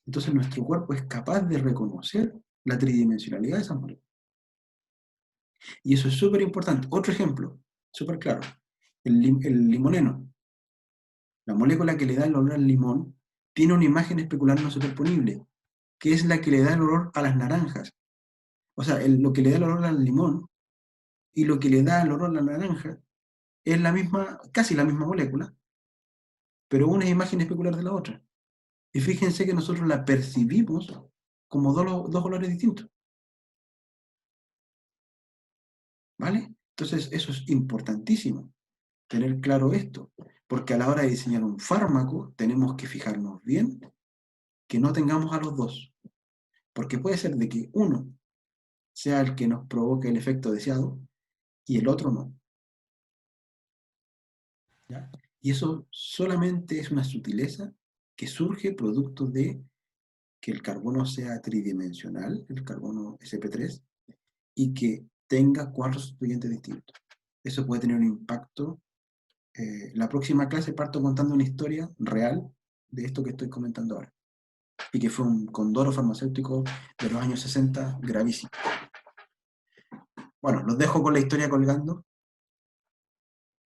Entonces nuestro cuerpo es capaz de reconocer la tridimensionalidad de esas moléculas. Y eso es súper importante. Otro ejemplo, súper claro. El limoneno. La molécula que le da el olor al limón tiene una imagen especular no superponible, que es la que le da el olor a las naranjas. O sea, lo que le da el olor al limón y lo que le da el olor a la naranja es la misma, casi la misma molécula, pero una es imagen especular de la otra. Y fíjense que nosotros la percibimos como dos olores distintos. ¿Vale? Entonces, eso es importantísimo, tener claro esto, porque a la hora de diseñar un fármaco tenemos que fijarnos bien que no tengamos a los dos, porque puede ser de que uno sea el que nos provoque el efecto deseado y el otro no. ¿Ya? Y eso solamente es una sutileza que surge producto de que el carbono sea tridimensional, el carbono sp3, y que tenga 4 sustituyentes distintos. Eso puede tener un impacto. La próxima clase parto contando una historia real de esto que estoy comentando ahora, y que fue un condoro farmacéutico de los años 60 gravísimo. Bueno, los dejo con la historia colgando.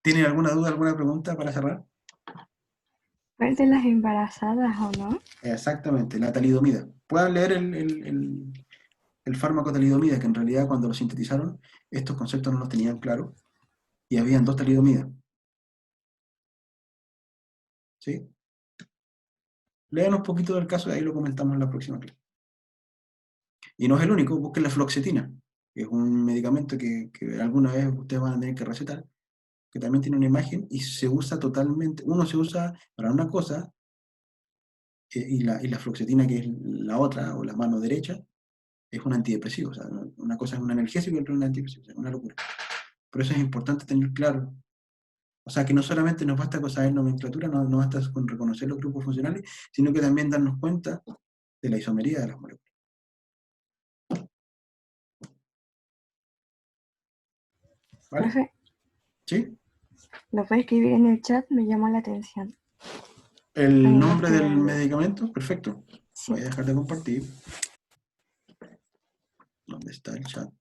¿Tienen alguna duda, alguna pregunta para cerrar? ¿Es de las embarazadas o no? Exactamente, la talidomida. Puedan leer el fármaco talidomida, que en realidad cuando lo sintetizaron, estos conceptos no los tenían claros, y habían 2 talidomidas. ¿Sí? Lean un poquito del caso y ahí lo comentamos en la próxima clase. Y no es el único, busquen la fluoxetina, que es un medicamento que alguna vez ustedes van a tener que recetar, que también tiene una imagen y se usa totalmente, uno se usa para una cosa, y la fluoxetina, que es la otra, o la mano derecha, es un antidepresivo. O sea, una cosa es un analgésico y otra es un antidepresivo. O sea, una locura. Por eso es importante tener claro. O sea, que no solamente nos basta con saber nomenclatura, no basta con reconocer los grupos funcionales, sino que también darnos cuenta de la isomería de las moléculas. ¿Vale? Profe, ¿Sí? ¿lo puede escribir en el chat? Me llamó la atención. El Ahí nombre estoy del viendo. medicamento, perfecto. Sí. Voy a dejar de compartir. ¿Dónde está el chat?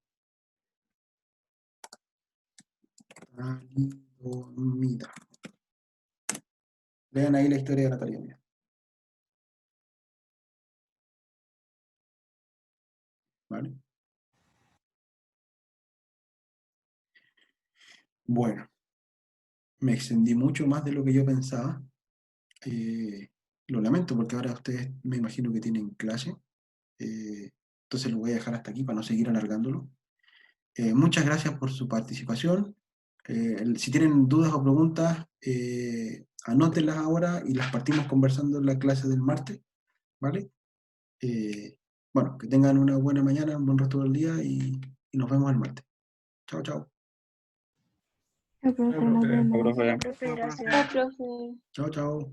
Talidomida. Vean ahí la historia de la talidomida. ¿Vale? Bueno, me extendí mucho más de lo que yo pensaba. Lo lamento porque ahora ustedes me imagino que tienen clase. Entonces lo voy a dejar hasta aquí para no seguir alargándolo. Muchas gracias por su participación. Si tienen dudas o preguntas, anótenlas ahora y las partimos conversando en la clase del martes, ¿vale? Bueno, que tengan una buena mañana, un buen resto del día y nos vemos el martes. Chao, chao. El profe, nos Chao, vemos. profe. Profe, Chao, gracias. profe. Chao, chao.